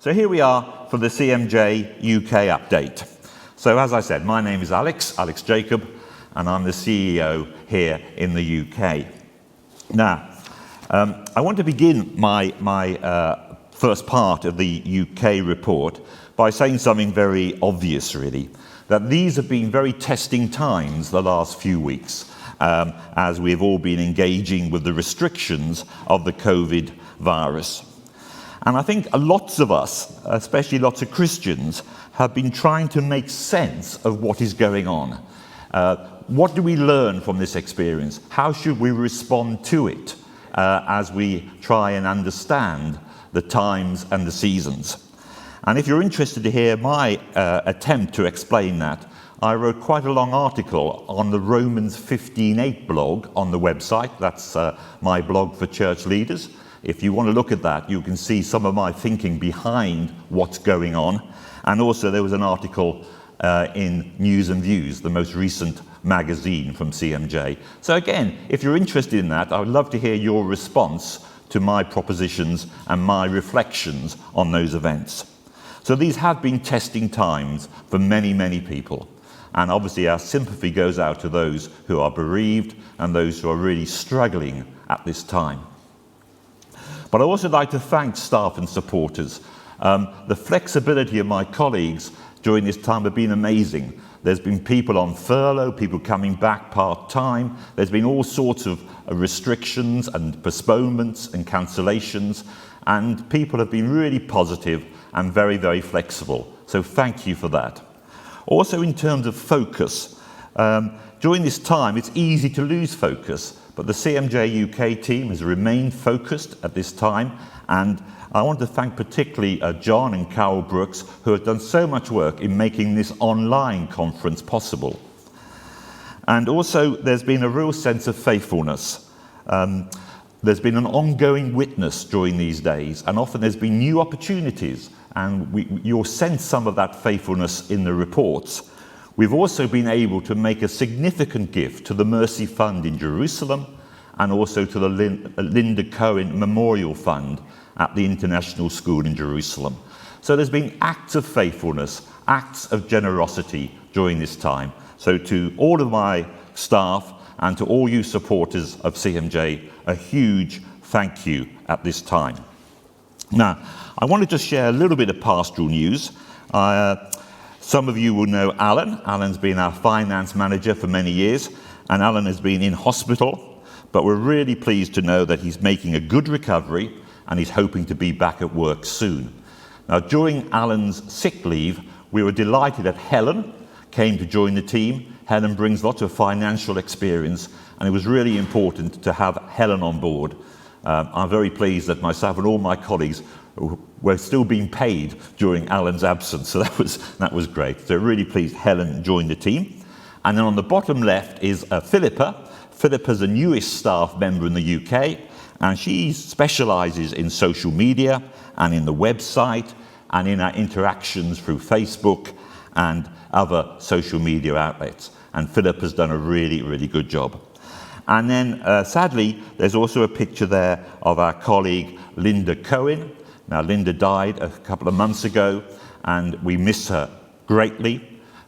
So here we are for the CMJ UK update. So as I said, my name is Alex Jacob, and I'm the CEO here in the UK. Now, I want to begin my first part of the UK report by saying something very obvious, really, that these have been very testing times the last few weeks, as we've all been engaging with the restrictions of the COVID virus. And I think lots of us, especially lots of Christians, have been trying to make sense of what is going on. What do we learn from this experience? How should we respond to it as we try and understand the times and the seasons? And if you're interested to hear my attempt to explain that, I wrote quite a long article on the Romans 15:8 blog on the website. That's my blog for church leaders. If you want to look at that, you can see some of my thinking behind what's going on. And also there was an article in News and Views, the most recent magazine from CMJ. So again, if you're interested in that, I would love to hear your response to my propositions and my reflections on those events. So these have been testing times for many, many people. And obviously our sympathy goes out to those who are bereaved and those who are really struggling at this time. But I also like to thank staff and supporters. The flexibility of my colleagues during this time have been amazing. There's been people on furlough, people coming back part-time. There's been all sorts of restrictions and postponements and cancellations, and people have been really positive and very, very flexible. So thank you for that. Also in terms of focus, during this time it's easy to lose focus, but the CMJ UK team has remained focused at this time, and I want to thank particularly John and Carol Brooks, who have done so much work in making this online conference possible. And also there's been a real sense of faithfulness. There's been an ongoing witness during these days, and often there's been new opportunities, and you'll sense some of that faithfulness in the reports. We've also been able to make a significant gift to the Mercy Fund in Jerusalem and also to the Linda Cohen Memorial Fund at the International School in Jerusalem. So there's been acts of faithfulness, acts of generosity during this time. So to all of my staff and to all you supporters of CMJ, a huge thank you at this time. Now, I want to just share a little bit of pastoral news. Some of you will know Alan. Alan's been our finance manager for many years, and Alan has been in hospital, but we're really pleased to know that he's making a good recovery and he's hoping to be back at work soon. Now, during Alan's sick leave, we were delighted that Helen came to join the team. Helen brings lots of financial experience, and it was really important to have Helen on board. I'm very pleased that myself and all my colleagues were still being paid during Alan's absence, so that was great. So really pleased Helen joined the team. And then on the bottom left is Philippa. Philippa's the newest staff member in the UK, and she specialises in social media and in the website and in our interactions through Facebook and other social media outlets. And Philippa's done a really, really good job. And then, sadly, there's also a picture there of our colleague Linda Cohen. Now, Linda died a couple of months ago, and we miss her greatly.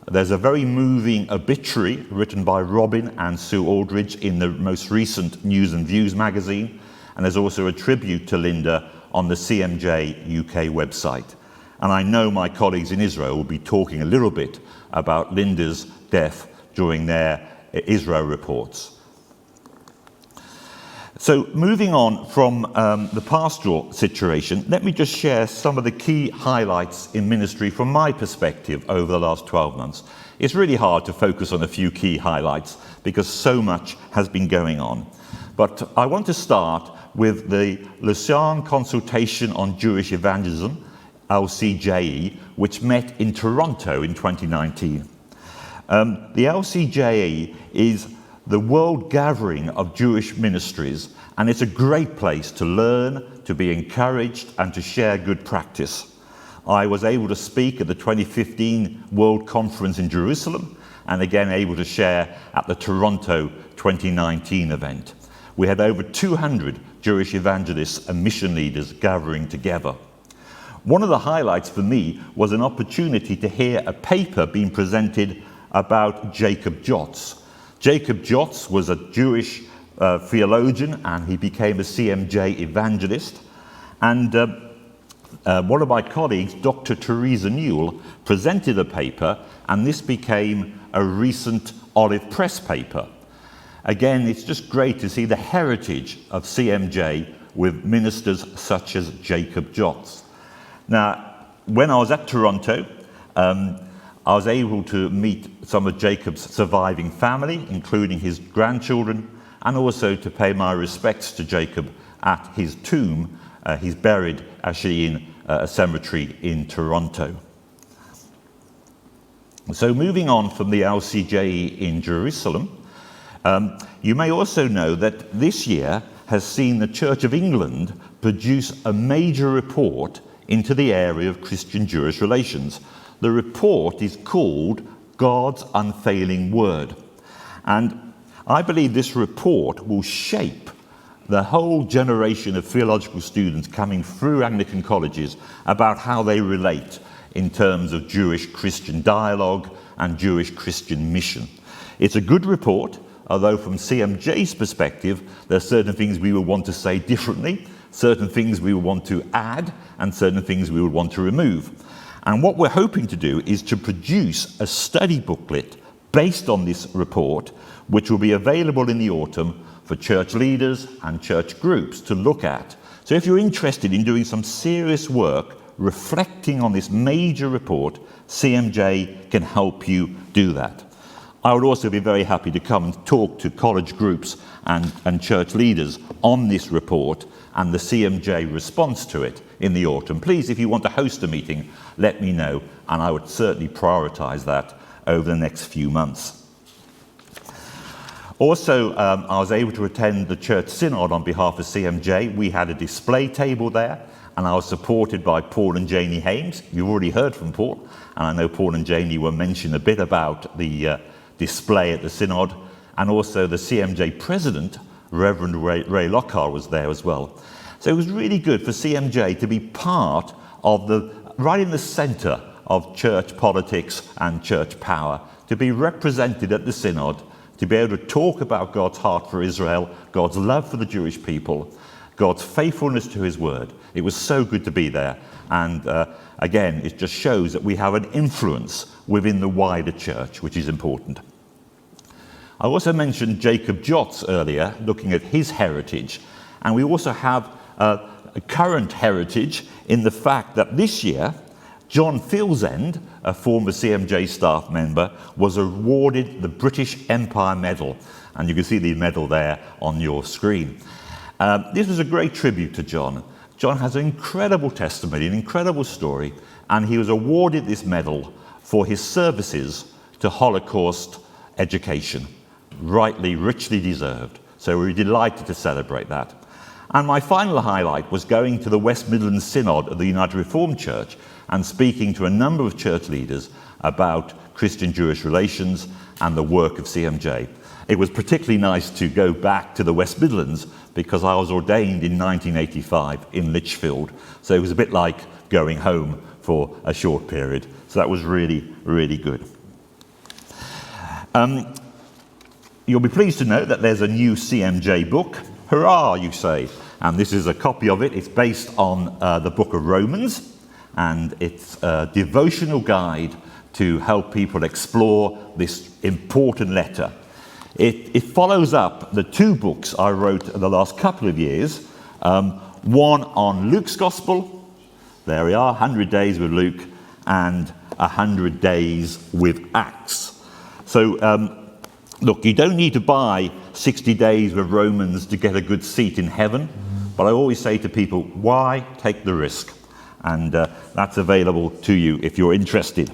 There's a very moving obituary written by Robin and Sue Aldridge in the most recent News and Views magazine, and there's also a tribute to Linda on the CMJ UK website. And I know my colleagues in Israel will be talking a little bit about Linda's death during their Israel reports. So moving on from the pastoral situation, let me just share some of the key highlights in ministry from my perspective over the last 12 months. It's really hard to focus on a few key highlights because so much has been going on. But I want to start with the Lausanne Consultation on Jewish Evangelism, LCJE, which met in Toronto in 2019. The LCJE is the world gathering of Jewish ministries, and it's a great place to learn, to be encouraged, and to share good practice. I was able to speak at the 2015 World Conference in Jerusalem, and again able to share at the Toronto 2019 event. We had over 200 Jewish evangelists and mission leaders gathering together. One of the highlights for me was an opportunity to hear a paper being presented about Jacob Jotz. Jacob Jotz was a Jewish theologian, and he became a CMJ evangelist. And one of my colleagues, Dr. Teresa Newell, presented a paper, and this became a recent Olive Press paper. Again, it's just great to see the heritage of CMJ with ministers such as Jacob Jotz. Now, when I was at Toronto, I was able to meet some of Jacob's surviving family, including his grandchildren, and also to pay my respects to Jacob at his tomb. He's buried actually in a cemetery in Toronto. So moving on from the LCJE in Jerusalem, you may also know that this year has seen the Church of England produce a major report into the area of Christian-Jewish relations. The report is called God's Unfailing Word. And I believe this report will shape the whole generation of theological students coming through Anglican colleges about how they relate in terms of Jewish-Christian dialogue and Jewish-Christian mission. It's a good report, although from CMJ's perspective, there are certain things we will want to say differently, certain things we will want to add, and certain things we would want to remove. And what we're hoping to do is to produce a study booklet based on this report, which will be available in the autumn for church leaders and church groups to look at. So if you're interested in doing some serious work reflecting on this major report, CMJ can help you do that. I would also be very happy to come and talk to college groups and church leaders on this report and the CMJ response to it in the autumn. Please, if you want to host a meeting, let me know, and I would certainly prioritize that over the next few months. Also, I was able to attend the Church Synod on behalf of CMJ. We had a display table there, and I was supported by Paul and Janie Hames. You've already heard from Paul, and I know Paul and Janie will mention a bit about the display at the Synod, and also the CMJ President, Reverend Ray Lockhart, was there as well. So it was really good for CMJ to be part of right in the centre of church politics and church power, to be represented at the Synod, to be able to talk about God's heart for Israel, God's love for the Jewish people, God's faithfulness to his word. It was so good to be there. And again, it just shows that we have an influence within the wider church, which is important. I also mentioned Jacob Jotz earlier, looking at his heritage. And we also have a current heritage in the fact that this year, John Filsend, a former CMJ staff member, was awarded the British Empire Medal. And you can see the medal there on your screen. This was a great tribute to John. John has an incredible testimony, an incredible story, and he was awarded this medal for his services to Holocaust education. Rightly, richly deserved. So we're delighted to celebrate that. And my final highlight was going to the West Midlands Synod of the United Reformed Church and speaking to a number of church leaders about Christian-Jewish relations and the work of CMJ. It was particularly nice to go back to the West Midlands because I was ordained in 1985 in Lichfield. So it was a bit like going home for a short period. So that was really, really good. You'll be pleased to know that there's a new CMJ book. Hurrah, you say. And this is a copy of it. It's based on the book of Romans, and it's a devotional guide to help people explore this important letter. It follows up the two books I wrote in the last couple of years, one on Luke's Gospel, there we are, 100 Days with Luke, and 100 Days with Acts. So, look, you don't need to buy 60 Days with Romans to get a good seat in heaven, but I always say to people, why take the risk? And that's available to you if you're interested.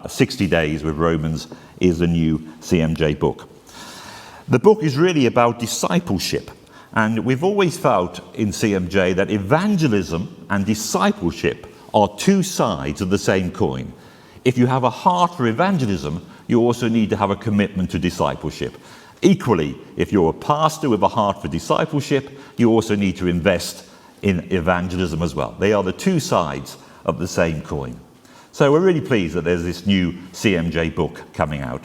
60 Days with Romans is the new CMJ book. The book is really about discipleship, and we've always felt in CMJ that evangelism and discipleship are two sides of the same coin. If you have a heart for evangelism, you also need to have a commitment to discipleship. Equally, if you're a pastor with a heart for discipleship, you also need to invest in evangelism as well. They are the two sides of the same coin. So we're really pleased that there's this new CMJ book coming out.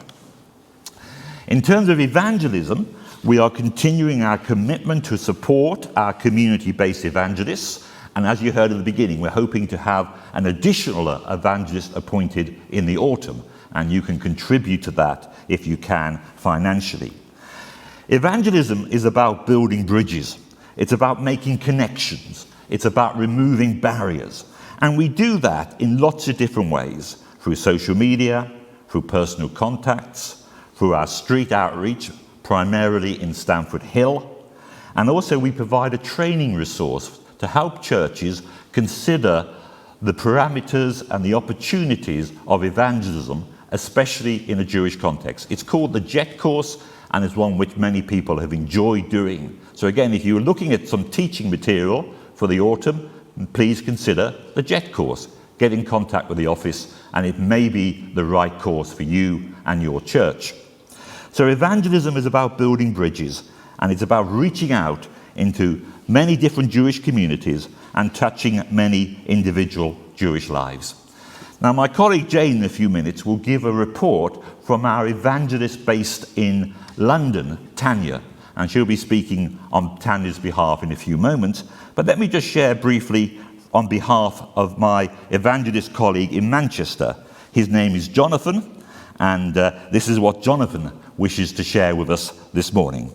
In terms of evangelism, we are continuing our commitment to support our community-based evangelists. And as you heard at the beginning, we're hoping to have an additional evangelist appointed in the autumn. And you can contribute to that if you can financially. Evangelism is about building bridges. It's about making connections. It's about removing barriers. And we do that in lots of different ways, through social media, through personal contacts, through our street outreach, primarily in Stamford Hill. And also we provide a training resource to help churches consider the parameters and the opportunities of evangelism, especially in a Jewish context. It's called the JET course, and it's one which many people have enjoyed doing. So again, if you're looking at some teaching material for the autumn, please consider the JET course. Get in contact with the office, and it may be the right course for you and your church. So evangelism is about building bridges, and it's about reaching out into many different Jewish communities and touching many individual Jewish lives. Now, my colleague Jane in a few minutes will give a report from our evangelist based in London, Tanya, and she'll be speaking on Tanya's behalf in a few moments. But let me just share briefly on behalf of my evangelist colleague in Manchester. His name is Jonathan, and this is what Jonathan wishes to share with us this morning.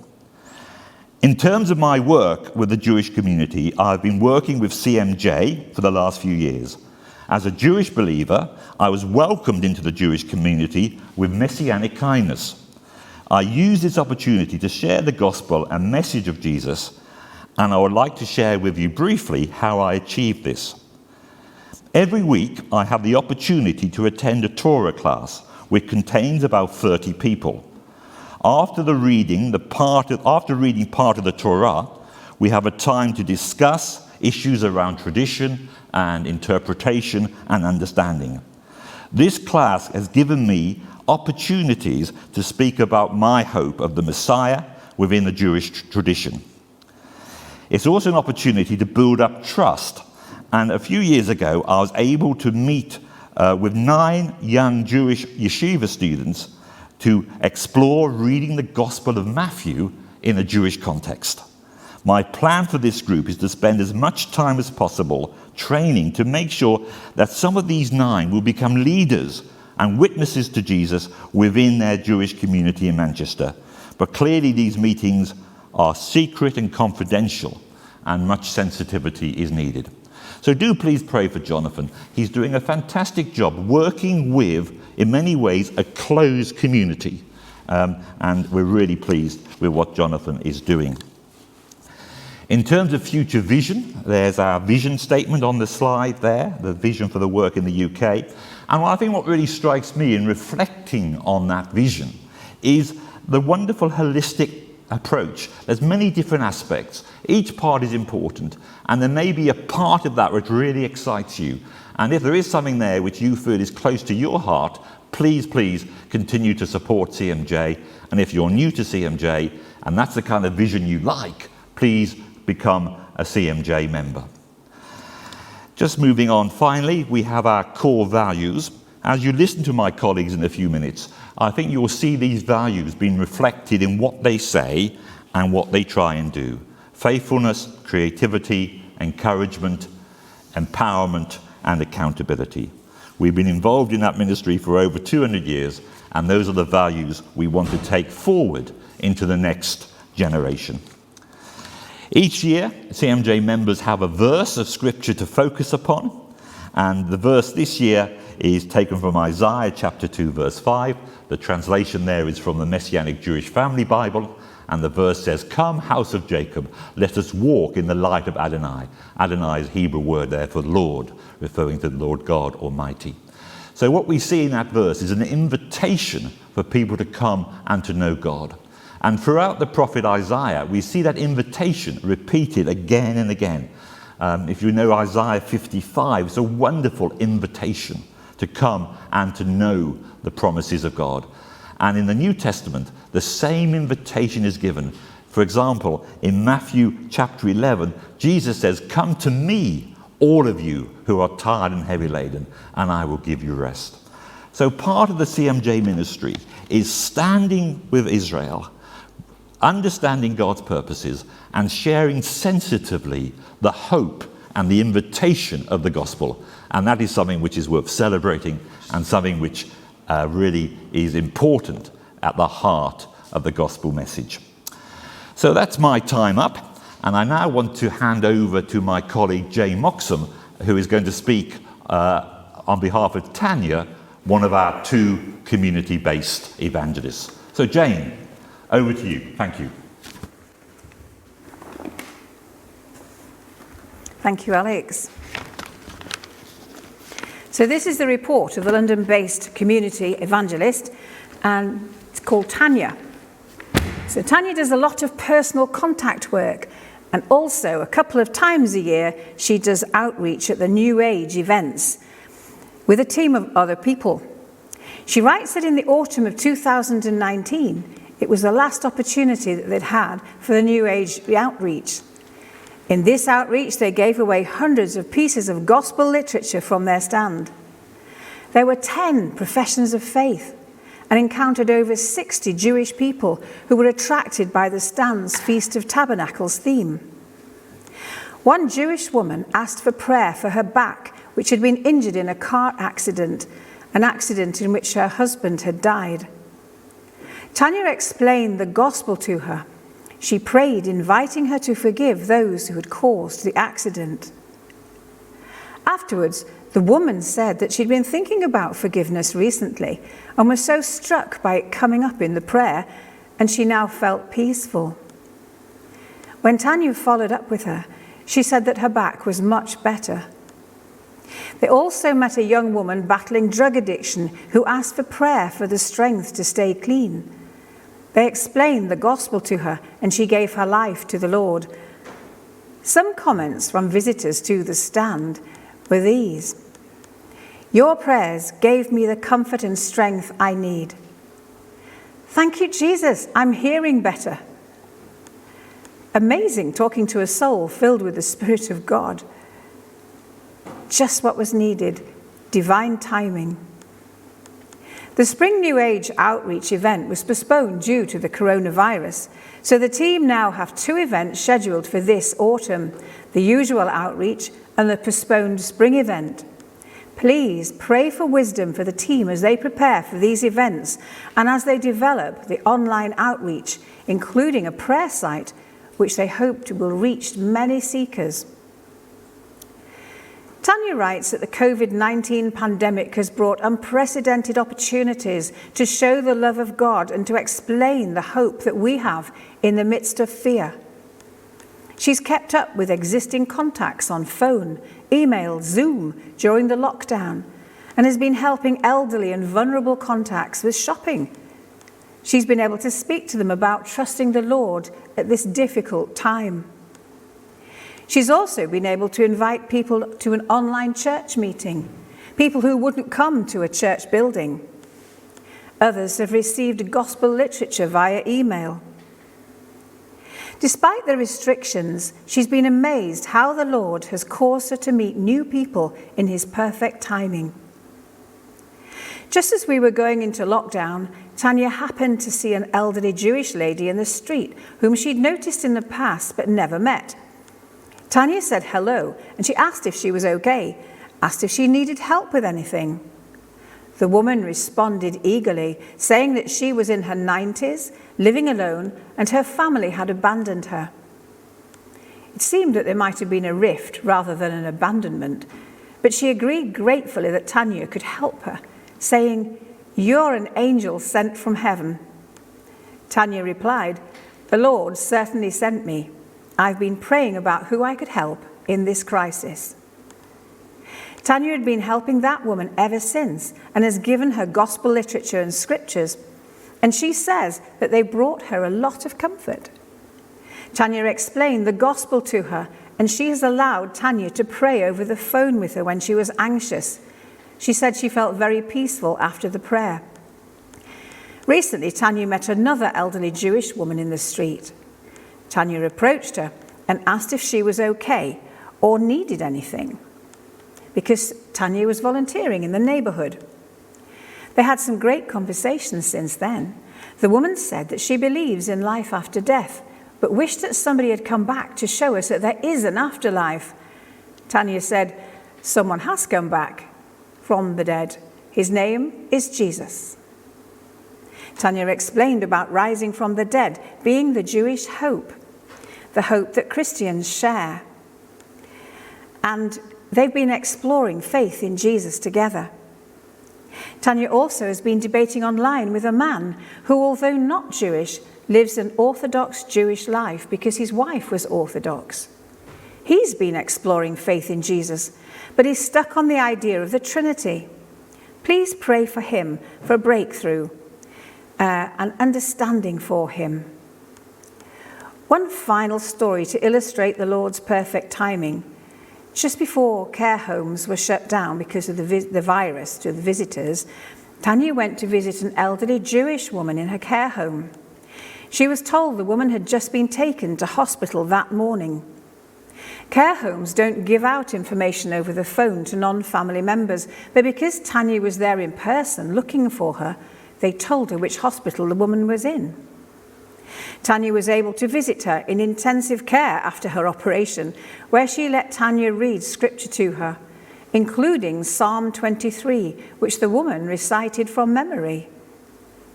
In terms of my work with the Jewish community, I've been working with CMJ for the last few years. As a Jewish believer, I was welcomed into the Jewish community with messianic kindness. I use this opportunity to share the gospel and message of Jesus, and I would like to share with you briefly how I achieved this. Every week, I have the opportunity to attend a Torah class, which contains about 30 people. After reading part of the Torah, we have a time to discuss issues around tradition and interpretation and understanding. This class has given me opportunities to speak about my hope of the Messiah within the Jewish tradition. It's also an opportunity to build up trust. And a few years ago, I was able to meet with 9 young Jewish yeshiva students to explore reading the Gospel of Matthew in a Jewish context. My plan for this group is to spend as much time as possible training to make sure that some of these 9 will become leaders and witnesses to Jesus within their Jewish community in Manchester. But clearly these meetings are secret and confidential, and much sensitivity is needed. So do please pray for Jonathan. He's doing a fantastic job working with, in many ways, a closed community. And we're really pleased with what Jonathan is doing. In terms of future vision, there's our vision statement on the slide there, the vision for the work in the UK. And I think what really strikes me in reflecting on that vision is the wonderful holistic approach. There's many different aspects. Each part is important, and there may be a part of that which really excites you. And if there is something there which you feel is close to your heart, please continue to support CMJ. And if you're new to CMJ, and that's the kind of vision you like, please become a CMJ member. Just moving on, finally, we have our core values. As you listen to my colleagues in a few minutes, I think you will see these values being reflected in what they say and what they try and do. Faithfulness, creativity, encouragement, empowerment, and accountability. We've been involved in that ministry for over 200 years, and those are the values we want to take forward into the next generation. Each year, CMJ members have a verse of scripture to focus upon, and the verse this year is taken from Isaiah chapter 2, verse 5. The translation there is from the Messianic Jewish Family Bible, and the verse says, "Come, house of Jacob, let us walk in the light of Adonai." Adonai is a Hebrew word there for Lord, referring to the Lord God Almighty. So what we see in that verse is an invitation for people to come and to know God. And throughout the prophet Isaiah, we see that invitation repeated again and again. If you know Isaiah 55, it's a wonderful invitation to come and to know the promises of God. And in the New Testament, the same invitation is given. For example, in Matthew chapter 11, Jesus says, "Come to me, all of you who are tired and heavy laden, and I will give you rest. So part of the CMJ ministry is standing with Israel, understanding God's purposes, and sharing sensitively the hope and the invitation of the gospel. And that is something which is worth celebrating, and something which really is important at the heart of the gospel message. So that's my time up, and I now want to hand over to my colleague Jane Moxham, who is going to speak on behalf of Tanya, one of our 2 community-based evangelists. So Jane, over to you. Thank you. Thank you, Alex. So this is the report of the London-based community evangelist, and it's called Tanya. So Tanya does a lot of personal contact work, and also a couple of times a year she does outreach at the New Age events with a team of other people. She writes that in the autumn of 2019, it was the last opportunity that they'd had for the New Age outreach. In this outreach, they gave away hundreds of pieces of gospel literature from their stand. There were 10 professions of faith, and encountered over 60 Jewish people who were attracted by the stand's Feast of Tabernacles theme. One Jewish woman asked for prayer for her back, which had been injured in a car accident, an accident in which her husband had died. Tanya explained the gospel to her. She prayed, inviting her to forgive those who had caused the accident. Afterwards, the woman said that she'd been thinking about forgiveness recently and was so struck by it coming up in the prayer, and she now felt peaceful. When Tanya followed up with her, she said that her back was much better. They also met a young woman battling drug addiction who asked for prayer for the strength to stay clean. They explained the gospel to her, and she gave her life to the Lord. Some comments from visitors to the stand were these: "Your prayers gave me the comfort and strength I need." "Thank you, Jesus, I'm hearing better." Amazing, talking to a soul filled with the Spirit of God. Just what was needed, divine timing. The Spring New Age outreach event was postponed due to the coronavirus, so the team now have 2 events scheduled for this autumn, the usual outreach and the postponed spring event. Please pray for wisdom for the team as they prepare for these events and as they develop the online outreach, including a prayer site which they hope will reach many seekers. Tanya writes that the COVID-19 pandemic has brought unprecedented opportunities to show the love of God and to explain the hope that we have in the midst of fear. She's kept up with existing contacts on phone, email, Zoom during the lockdown, and has been helping elderly and vulnerable contacts with shopping. She's been able to speak to them about trusting the Lord at this difficult time. She's also been able to invite people to an online church meeting, people who wouldn't come to a church building. Others have received gospel literature via email. Despite the restrictions, she's been amazed how the Lord has caused her to meet new people in his perfect timing. Just as we were going into lockdown, Tanya happened to see an elderly Jewish lady in the street whom she'd noticed in the past but never met. Tanya said hello, and she asked if she was okay, asked if she needed help with anything. The woman responded eagerly, saying that she was in her 90s, living alone, and her family had abandoned her. It seemed that there might have been a rift rather than an abandonment, but she agreed gratefully that Tanya could help her, saying, "You're an angel sent from heaven." Tanya replied, "The Lord certainly sent me. I've been praying about who I could help in this crisis." Tanya had been helping that woman ever since and has given her gospel literature and scriptures, and she says that they brought her a lot of comfort. Tanya explained the gospel to her, and she has allowed Tanya to pray over the phone with her when she was anxious. She said she felt very peaceful after the prayer. Recently, Tanya met another elderly Jewish woman in the street. Tanya approached her and asked if she was okay or needed anything. because Tanya was volunteering in the neighborhood. They had some great conversations since then. The woman said that she believes in life after death, but wished that somebody had come back to show us that there is an afterlife. Tanya said, someone has come back from the dead. His name is Jesus. Tanya explained about rising from the dead being the Jewish hope, the hope that Christians share. And they've been exploring faith in Jesus together. Tanya also has been debating online with a man who, although not Jewish, lives an Orthodox Jewish life because his wife was Orthodox. He's been exploring faith in Jesus, but he's stuck on the idea of the Trinity. Please pray for him for a breakthrough and understanding for him. One final story to illustrate the Lord's perfect timing. Just before care homes were shut down because of the virus to the visitors, Tanya went to visit an elderly Jewish woman in her care home. She was told the woman had just been taken to hospital that morning. Care homes don't give out information over the phone to non-family members, but because Tanya was there in person looking for her, they told her which hospital the woman was in. Tanya was able to visit her in intensive care after her operation, where she let Tanya read scripture to her, including Psalm 23, which the woman recited from memory.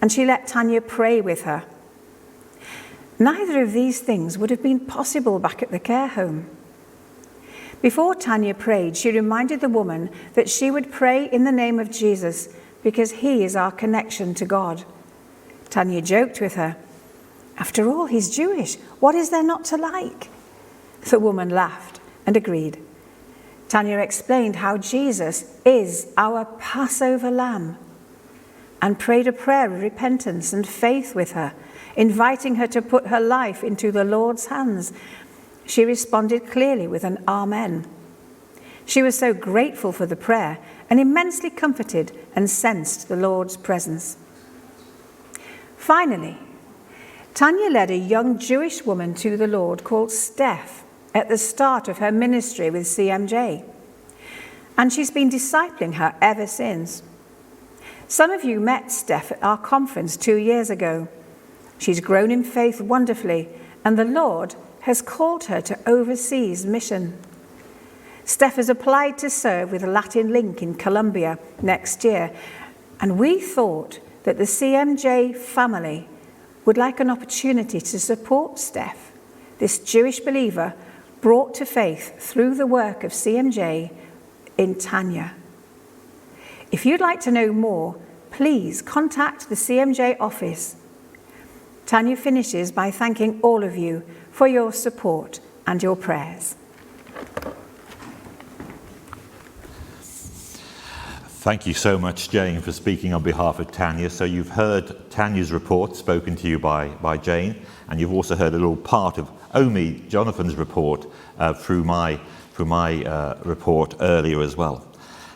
And she let Tanya pray with her. Neither of these things would have been possible back at the care home. Before Tanya prayed, she reminded the woman that she would pray in the name of Jesus because he is our connection to God. Tanya joked with her, "After all, he's Jewish. What is there not to like?" The woman laughed and agreed. Tanya explained how Jesus is our Passover lamb and prayed a prayer of repentance and faith with her, inviting her to put her life into the Lord's hands. She responded clearly with an amen. She was so grateful for the prayer and immensely comforted and sensed the Lord's presence. Finally, Tanya led a young Jewish woman to the Lord called Steph at the start of her ministry with CMJ, and she's been discipling her ever since. Some of you met Steph at our conference 2 years ago. She's grown in faith wonderfully, and the Lord has called her to overseas mission. Steph has applied to serve with Latin Link in Colombia next year, and we thought that the CMJ family would like an opportunity to support Steph, this Jewish believer brought to faith through the work of CMJ in Tanya. If you'd like to know more, please contact the CMJ office. Tanya finishes by thanking all of you for your support and your prayers. Thank you so much, Jane, for speaking on behalf of Tanya. So you've heard Tanya's report spoken to you by Jane, and you've also heard a little part of Omi, Jonathan's report, through my report earlier as well.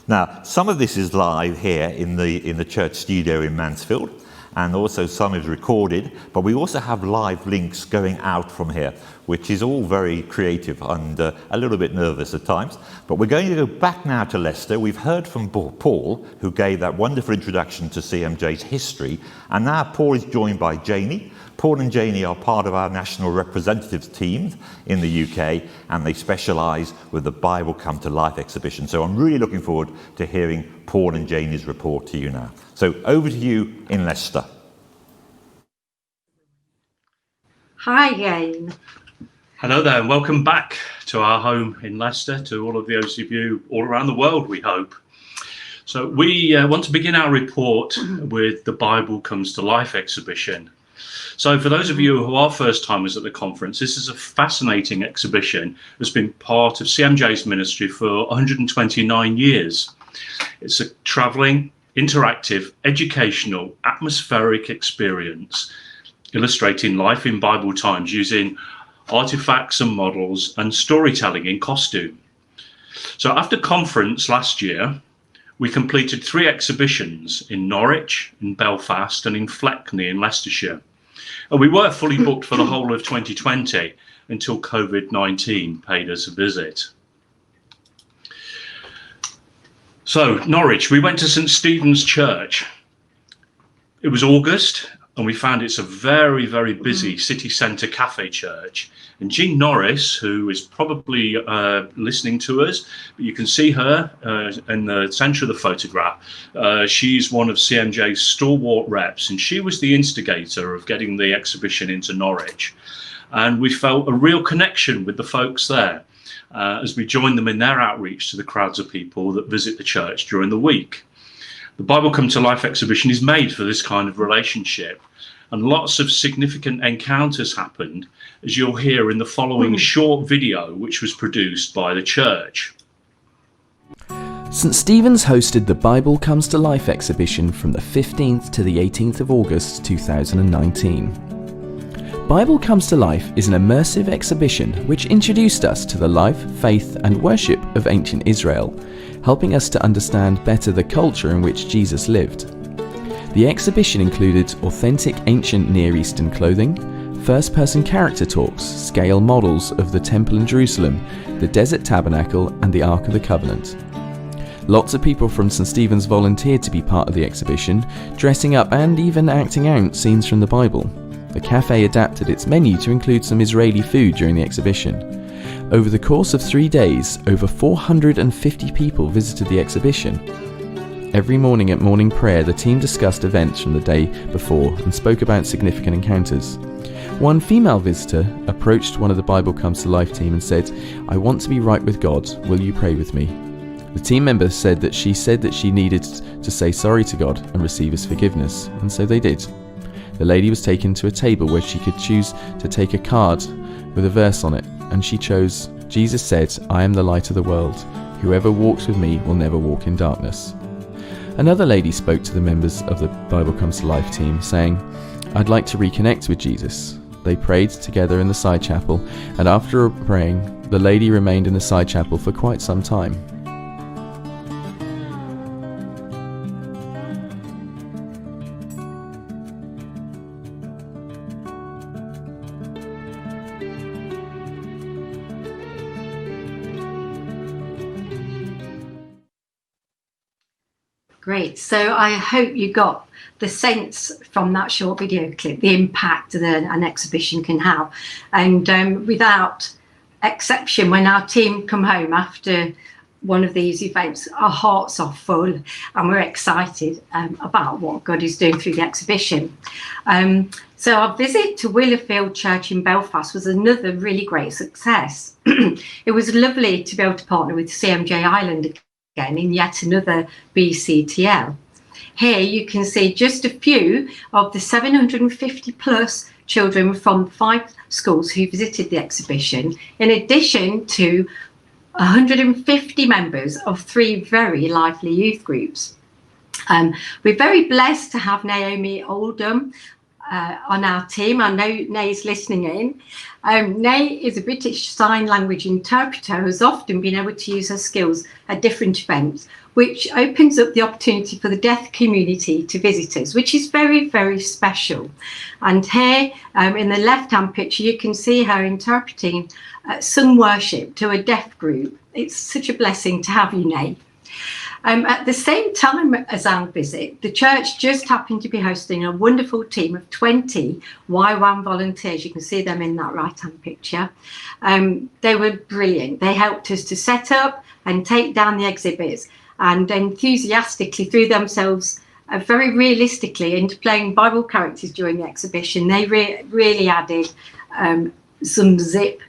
Now, some of this is live here in the church studio in Mansfield, and also some is recorded, but we also have live links going out from here, which is all very creative and a little bit nervous at times. But we're going to go back now to Leicester. We've heard from Paul, who gave that wonderful introduction to CMJ's history, and now Paul is joined by Janie. Paul and Janie are part of our national representatives team in the UK, and they specialise with the Bible Come to Life exhibition. So I'm really looking forward to hearing Paul and Janie's report to you now. So over to you in Leicester. Hi again. Hello there, and welcome back to our home in Leicester, to all of those of you all around the world, we hope. So we want to begin our report with the Bible Comes to Life exhibition. So for those of you who are first timers at the conference, this is a fascinating exhibition that's been part of CMJ's ministry for 129 years. It's a travelling, interactive, educational, atmospheric experience illustrating life in Bible times using artifacts and models and storytelling in costume. So after conference last year, we completed 3 exhibitions in Norwich, in Belfast and in Fleckney in Leicestershire. And we were fully booked for the whole of 2020 until COVID-19 paid us a visit. So, Norwich, we went to St. Stephen's Church. It was August, and we found it's a very, very busy city centre cafe church. And Jean Norris, who is probably listening to us, but you can see her in the centre of the photograph. She's one of CMJ's stalwart reps, and she was the instigator of getting the exhibition into Norwich. And we felt a real connection with the folks there as we joined them in their outreach to the crowds of people that visit the church during the week. The Bible Come to Life exhibition is made for this kind of relationship, and lots of significant encounters happened, as you'll hear in the following short video, which was produced by the church. St. Stephen's hosted the Bible Comes to Life exhibition from the 15th to the 18th of August 2019. Bible Comes to Life is an immersive exhibition which introduced us to the life, faith and worship of ancient Israel, helping us to understand better the culture in which Jesus lived. The exhibition included authentic ancient Near Eastern clothing, first-person character talks, scale models of the Temple in Jerusalem, the Desert Tabernacle and the Ark of the Covenant. Lots of people from St. Stephen's volunteered to be part of the exhibition, dressing up and even acting out scenes from the Bible. The cafe adapted its menu to include some Israeli food during the exhibition. Over the course of 3 days, over 450 people visited the exhibition. Every morning at morning prayer, the team discussed events from the day before and spoke about significant encounters. One female visitor approached one of the Bible Comes to Life team and said, "I want to be right with God, will you pray with me?" The team member said that she needed to say sorry to God and receive his forgiveness, and so they did. The lady was taken to a table where she could choose to take a card with a verse on it, and she chose, "Jesus said, I am the light of the world. Whoever walks with me will never walk in darkness." Another lady spoke to the members of the Bible Comes to Life team, saying, "I'd like to reconnect with Jesus." They prayed together in the side chapel, and after praying, the lady remained in the side chapel for quite some time. Great. So I hope you got the sense from that short video clip, the impact that an exhibition can have. And without exception, when our team come home after one of these events, our hearts are full and we're excited about what God is doing through the exhibition. So our visit to Willowfield Church in Belfast was another really great success. It was lovely to be able to partner with CMJ Ireland again in yet another BCTL. Here you can see just a few of the 750 plus children from 5 schools who visited the exhibition, in addition to 150 members of 3 very lively youth groups. We're very blessed to have Naomi Oldham on our team. I know Nay's listening in. Nay is a British Sign Language interpreter who has often been able to use her skills at different events, which opens up the opportunity for the deaf community to visit us, which is very, very special. And here in the left-hand picture, you can see her interpreting sung worship to a deaf group. It's such a blessing to have you, Nay. At the same time as our visit, the church just happened to be hosting a wonderful team of 20 YWAM volunteers. You can see them in that right-hand picture. They were brilliant. They helped us to set up and take down the exhibits and enthusiastically threw themselves very realistically into playing Bible characters during the exhibition. They really added some zip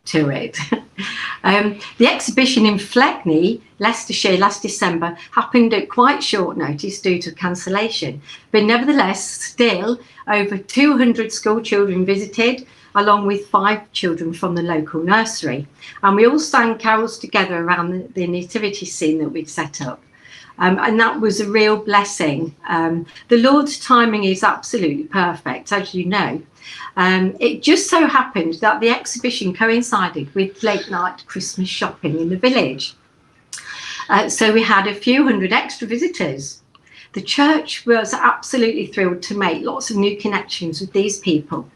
to it. The exhibition in Fleckney, Leicestershire, last December happened at quite short notice due to cancellation, but nevertheless still over 200 school children visited, along with 5 children from the local nursery, and we all sang carols together around the nativity scene that we'd set up. And that was a real blessing. The Lord's timing is absolutely perfect, as you know. It just so happened that the exhibition coincided with late night Christmas shopping in the village. So we had a few hundred extra visitors. The church was absolutely thrilled to make lots of new connections with these people.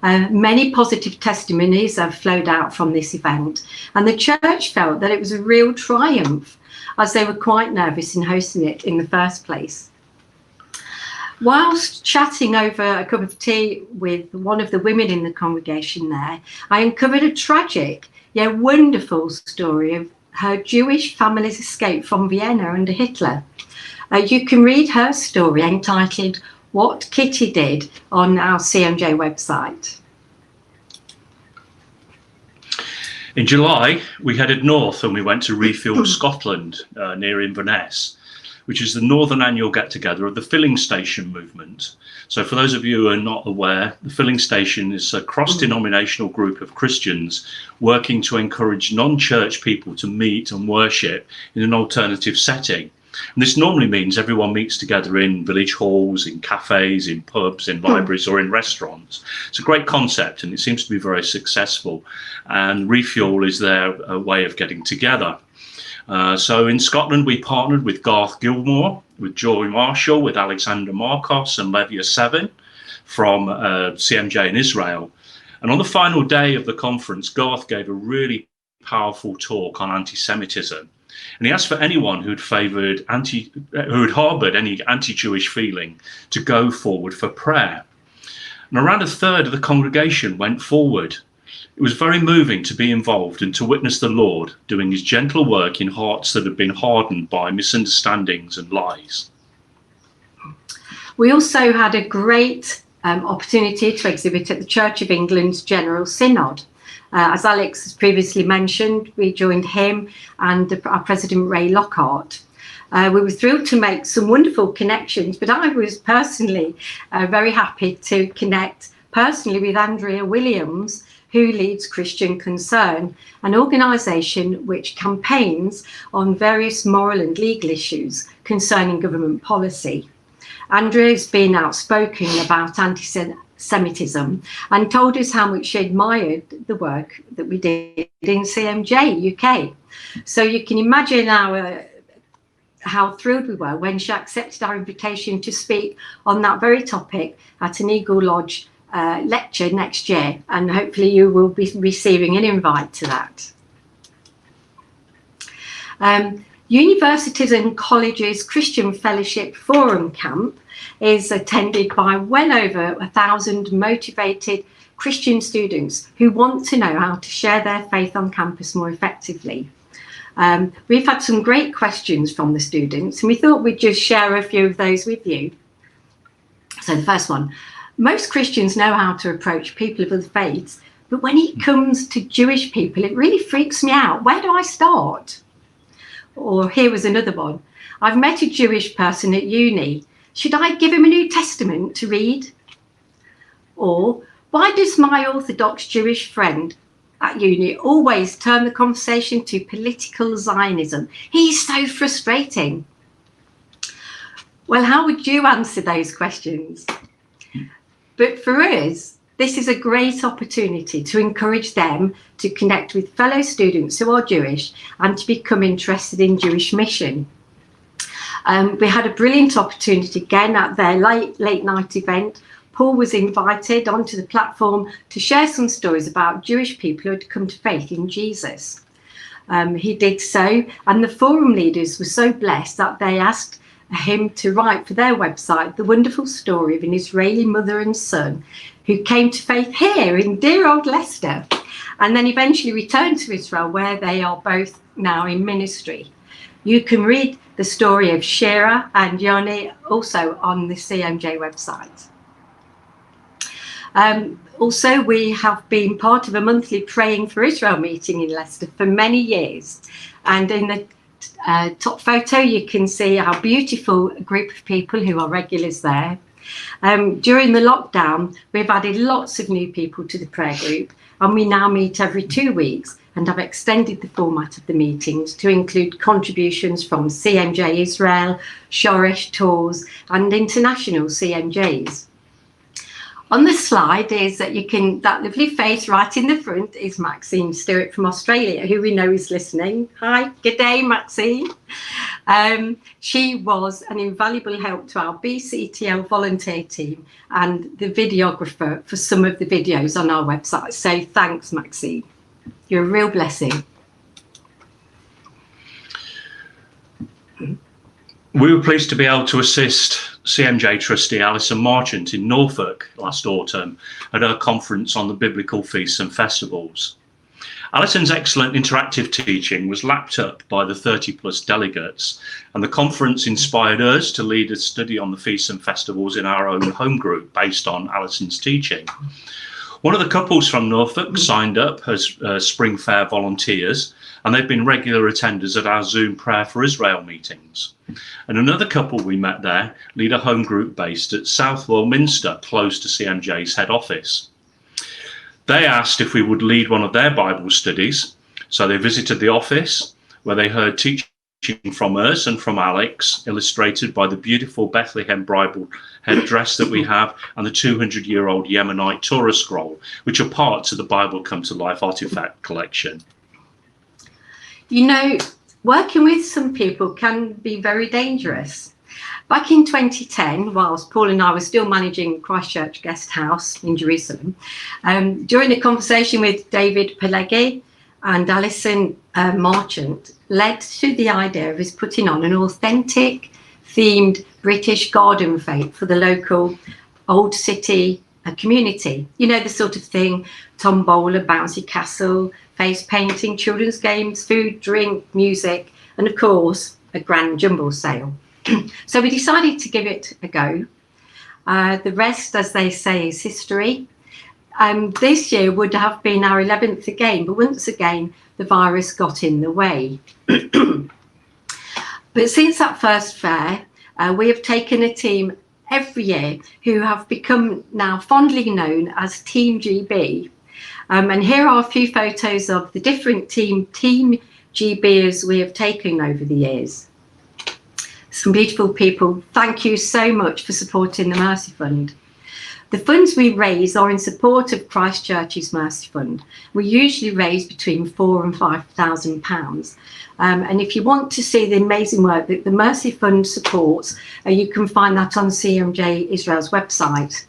Many positive testimonies have flowed out from this event, and the church felt that it was a real triumph as they were quite nervous in hosting it in the first place. Whilst chatting over a cup of tea with one of the women in the congregation there, I uncovered a tragic yet wonderful story of her Jewish family's escape from Vienna under Hitler. You can read her story entitled What Kitty Did on our CMJ website. In July, we headed north and we went to Refuel, Scotland, near Inverness, which is the northern annual get-together of the Filling Station movement. So for those of you who are not aware, the Filling Station is a cross-denominational group of Christians working to encourage non-church people to meet and worship in an alternative setting. And this normally means everyone meets together in village halls, in cafes, in pubs, in libraries or in restaurants. It's a great concept and it seems to be very successful. And Refuel is their way of getting together. So in Scotland, we partnered with Garth Gilmore, with Joy Marshall, with Alexander Marcos and Levia Sevin from CMJ in Israel. And on the final day of the conference, Garth gave a really powerful talk on anti-Semitism. And he asked for anyone who'd harboured any anti-Jewish feeling to go forward for prayer. And around a third of the congregation went forward. It was very moving to be involved and to witness the Lord doing his gentle work in hearts that had been hardened by misunderstandings and lies. We also had a great opportunity to exhibit at the Church of England's General Synod. As Alex has previously mentioned, we joined him and our President Ray Lockhart. We were thrilled to make some wonderful connections, but I was personally very happy to connect personally with Andrea Williams, who leads Christian Concern, an organisation which campaigns on various moral and legal issues concerning government policy. Andrea's been outspoken about anti-Semitism and told us how much she admired the work that we did in CMJ UK. So you can imagine how thrilled we were when she accepted our invitation to speak on that very topic at an Eagle Lodge lecture next year, and hopefully you will be receiving an invite to that. Universities and Colleges Christian Fellowship Forum Camp is attended by well over 1,000 motivated Christian students who want to know how to share their faith on campus more effectively. We've had some great questions from the students and we thought we'd just share a few of those with you. So the first one, most Christians know how to approach people of other faiths, but when it comes to Jewish people, it really freaks me out. Where do I start? Or here was another one. I've met a Jewish person at uni. Should I give him a New Testament to read? Or why does my Orthodox Jewish friend at uni always turn the conversation to political Zionism? He's so frustrating. Well, how would you answer those questions? But for us, this is a great opportunity to encourage them to connect with fellow students who are Jewish and to become interested in Jewish mission. We had a brilliant opportunity again at their late night event. Paul was invited onto the platform to share some stories about Jewish people who had come to faith in Jesus. He did so, and the forum leaders were so blessed that they asked him to write for their website the wonderful story of an Israeli mother and son who came to faith here in dear old Leicester and then eventually returned to Israel, where they are both now in ministry. You can read the story of Shira and Yoni also on the CMJ website. Also, we have been part of a monthly Praying for Israel meeting in Leicester for many years, and in the top photo you can see our beautiful group of people who are regulars there. During the lockdown, we've added lots of new people to the prayer group, and we now meet every 2 weeks and have extended the format of the meetings to include contributions from CMJ Israel, Shoresh Tours and international CMJs. On the slide is that that lovely face right in the front is Maxine Stewart from Australia, who we know is listening. Hi, good day, Maxine. She was an invaluable help to our BCTL volunteer team and the videographer for some of the videos on our website. So thanks, Maxine. You're a real blessing. We were pleased to be able to assist CMJ trustee Alison Marchant in Norfolk last autumn at her conference on the biblical feasts and festivals. Alison's excellent interactive teaching was lapped up by the 30-plus delegates, and the conference inspired us to lead a study on the feasts and festivals in our own home group based on Alison's teaching. One of the couples from Norfolk signed up as Spring Fair volunteers, and they've been regular attenders at our Zoom Prayer for Israel meetings. And another couple we met there lead a home group based at Southwell Minster, close to CMJ's head office. They asked if we would lead one of their Bible studies, so they visited the office where they heard teaching from us and from Alex, illustrated by the beautiful Bethlehem Bible headdress that we have and the 200-year-old Yemenite Torah scroll, which are parts of the Bible Come to Life artifact collection. You know, working with some people can be very dangerous. Back in 2010, whilst Paul and I were still managing Christchurch Guest House in Jerusalem, during a conversation with David Pelegi and Alison Marchant, led to the idea of us putting on an authentic themed British garden fete for the local old city community. You know, the sort of thing, tombola, bouncy castle, face painting, children's games, food, drink, music, and of course, a grand jumble sale. So we decided to give it a go. The rest, as they say, is history. This year would have been our 11th again, but once again, the virus got in the way. But since that first fair, we have taken a team every year who have become now fondly known as Team GB. And here are a few photos of the different Team GBers we have taken over the years. Some beautiful people. Thank you so much for supporting the Mercy Fund. The funds we raise are in support of Christchurch's Mercy Fund. We usually raise between £4,000 and £5,000. And if you want to see the amazing work that the Mercy Fund supports, you can find that on CMJ Israel's website.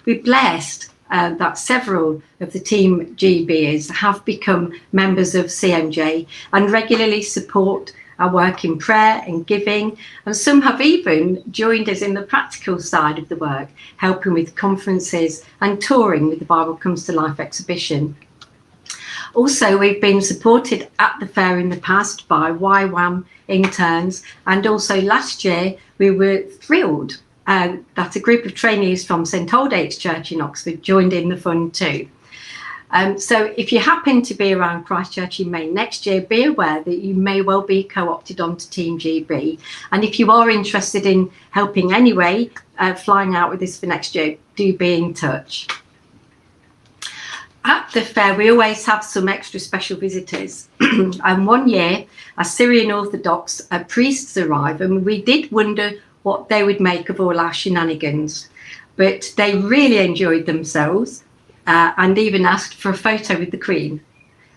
We're blessed that several of the Team GBs have become members of CMJ and regularly support our work in prayer and giving, and some have even joined us in the practical side of the work, helping with conferences and touring with the Bible Comes to Life exhibition. Also, we've been supported at the fair in the past by YWAM interns, and also last year we were thrilled that a group of trainees from St Aldate's Church in Oxford joined in the fund too. So if you happen to be around Christchurch in May next year, be aware that you may well be co-opted onto Team GB. And if you are interested in helping anyway, flying out with us for next year, do be in touch. At the fair, we always have some extra special visitors. And one year, our Syrian Orthodox priests arrived, and we did wonder what they would make of all our shenanigans. But they really enjoyed themselves. And even asked for a photo with the Queen.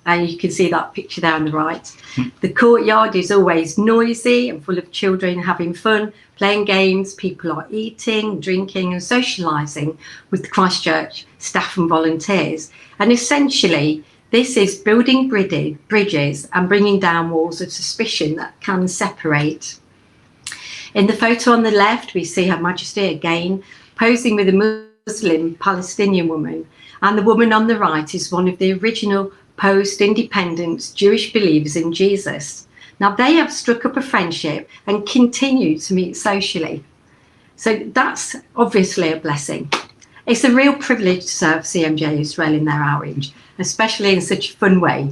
And you can see that picture there on the right. The courtyard is always noisy and full of children having fun, playing games. People are eating, drinking and socialising with the Christchurch staff and volunteers. And essentially, this is building bridges and bringing down walls of suspicion that can separate. In the photo on the left, we see Her Majesty again posing with a Muslim Palestinian woman. And the woman on the right is one of the original post-independence Jewish believers in Jesus. Now, they have struck up a friendship and continue to meet socially. So that's obviously a blessing. It's a real privilege to serve CMJ Israel in their outreach, especially in such a fun way.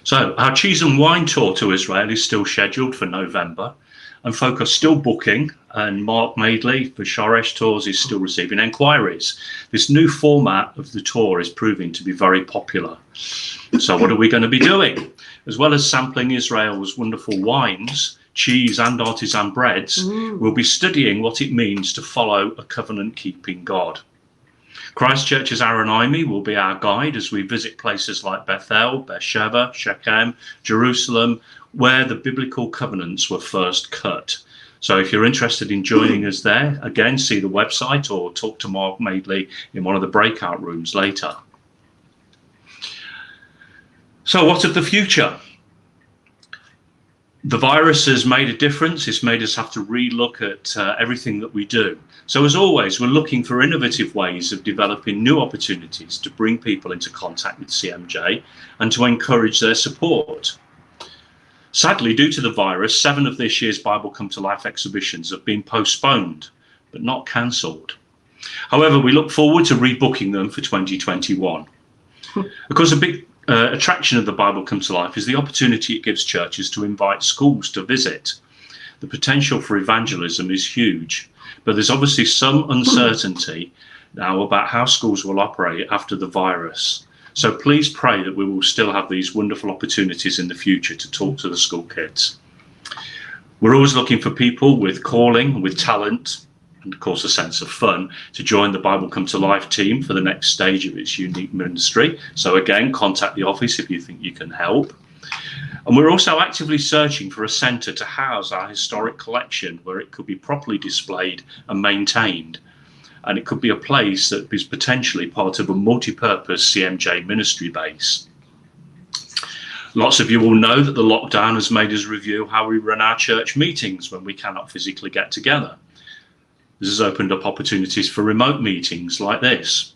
So our cheese and wine tour to Israel is still scheduled for November. And folk are still booking, and Mark Madeley for Shoresh Tours is still receiving enquiries. This new format of the tour is proving to be very popular. So what are we going to be doing? As well as sampling Israel's wonderful wines, cheese and artisan breads, we'll be studying what it means to follow a covenant-keeping God. Christchurch's Aaron Imi will be our guide as we visit places like Bethel, Beersheba, Shechem, Jerusalem, where the biblical covenants were first cut. So if you're interested in joining us there, again, see the website or talk to Mark Madeley in one of the breakout rooms later. So what of the future? The virus has made a difference. It's made us have to relook at everything that we do. So as always, we're looking for innovative ways of developing new opportunities to bring people into contact with CMJ and to encourage their support. Sadly, due to the virus, 7 of this year's Bible Come to Life exhibitions have been postponed, but not cancelled. However, we look forward to rebooking them for 2021. Of course, a big attraction of the Bible Come to Life is the opportunity it gives churches to invite schools to visit. The potential for evangelism is huge, but there's obviously some uncertainty now about how schools will operate after the virus. So please pray that we will still have these wonderful opportunities in the future to talk to the school kids. We're always looking for people with calling, with talent, and of course a sense of fun to join the Bible Come to Life team for the next stage of its unique ministry. So again, contact the office if you think you can help. And we're also actively searching for a centre to house our historic collection where it could be properly displayed and maintained. And it could be a place that is potentially part of a multi-purpose CMJ ministry base. Lots of you will know that the lockdown has made us review how we run our church meetings when we cannot physically get together. This has opened up opportunities for remote meetings like this.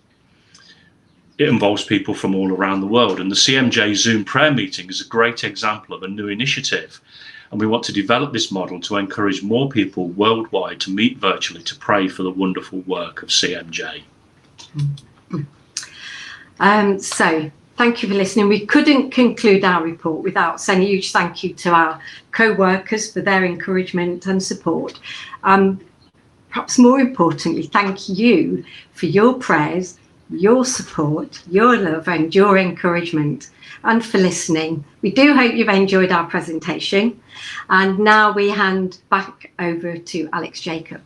It involves people from all around the world, and the CMJ Zoom prayer meeting is a great example of a new initiative. And we want to develop this model to encourage more people worldwide to meet virtually to pray for the wonderful work of CMJ. So thank you for listening. We couldn't conclude our report without saying a huge thank you to our co-workers for their encouragement and support. Perhaps more importantly, thank you for your prayers, your support, your love and your encouragement, and for listening. We do hope you've enjoyed our presentation. And now we hand back over to Alex Jacob.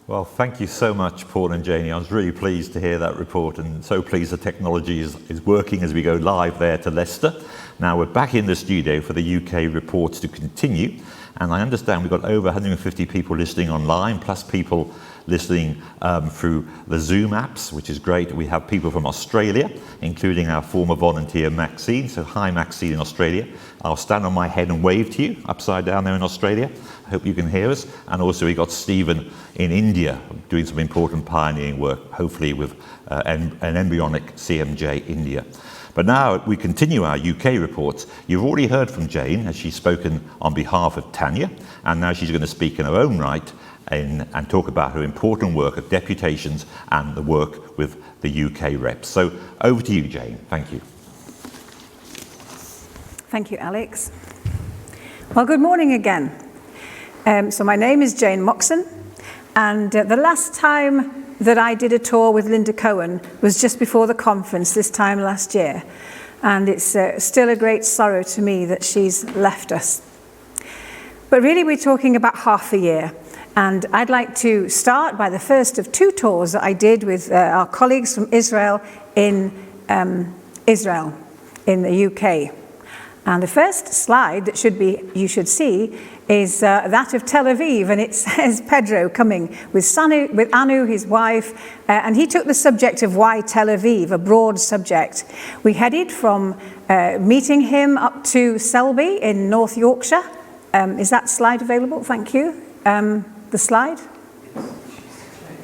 Well, thank you so much, Paul and Janie. I was really pleased to hear that report, and so pleased the technology is working as we go live there to Leicester. Now we're back in the studio for the UK reports to continue, and I understand we've got over 150 people listening online, plus people listening through the Zoom apps, which is great. We have people from Australia, including our former volunteer Maxine. So hi, Maxine in Australia. I'll stand on my head and wave to you upside down there in Australia. I hope you can hear us. And also we got Stephen in India doing some important pioneering work, hopefully with an embryonic CMJ India. But now we continue our UK reports. You've already heard from Jane, as she's spoken on behalf of Tanya, and now she's going to speak in her own right and talk about her important work of deputations and the work with the UK reps. So over to you, Jane. Thank you. Thank you, Alex. Well, good morning again. So my name is Jane Moxon, and the last time that I did a tour with Linda Cohen was just before the conference this time last year. And it's still a great sorrow to me that she's left us. But really we're talking about half a year. And I'd like to start by the first of 2 tours that I did with our colleagues from Israel in the UK. And the first slide that you should see is that of Tel Aviv, and it says Pedro coming with Anu, his wife, and he took the subject of why Tel Aviv, a broad subject. We headed from meeting him up to Selby in North Yorkshire. Is that slide available? Thank you. The slide?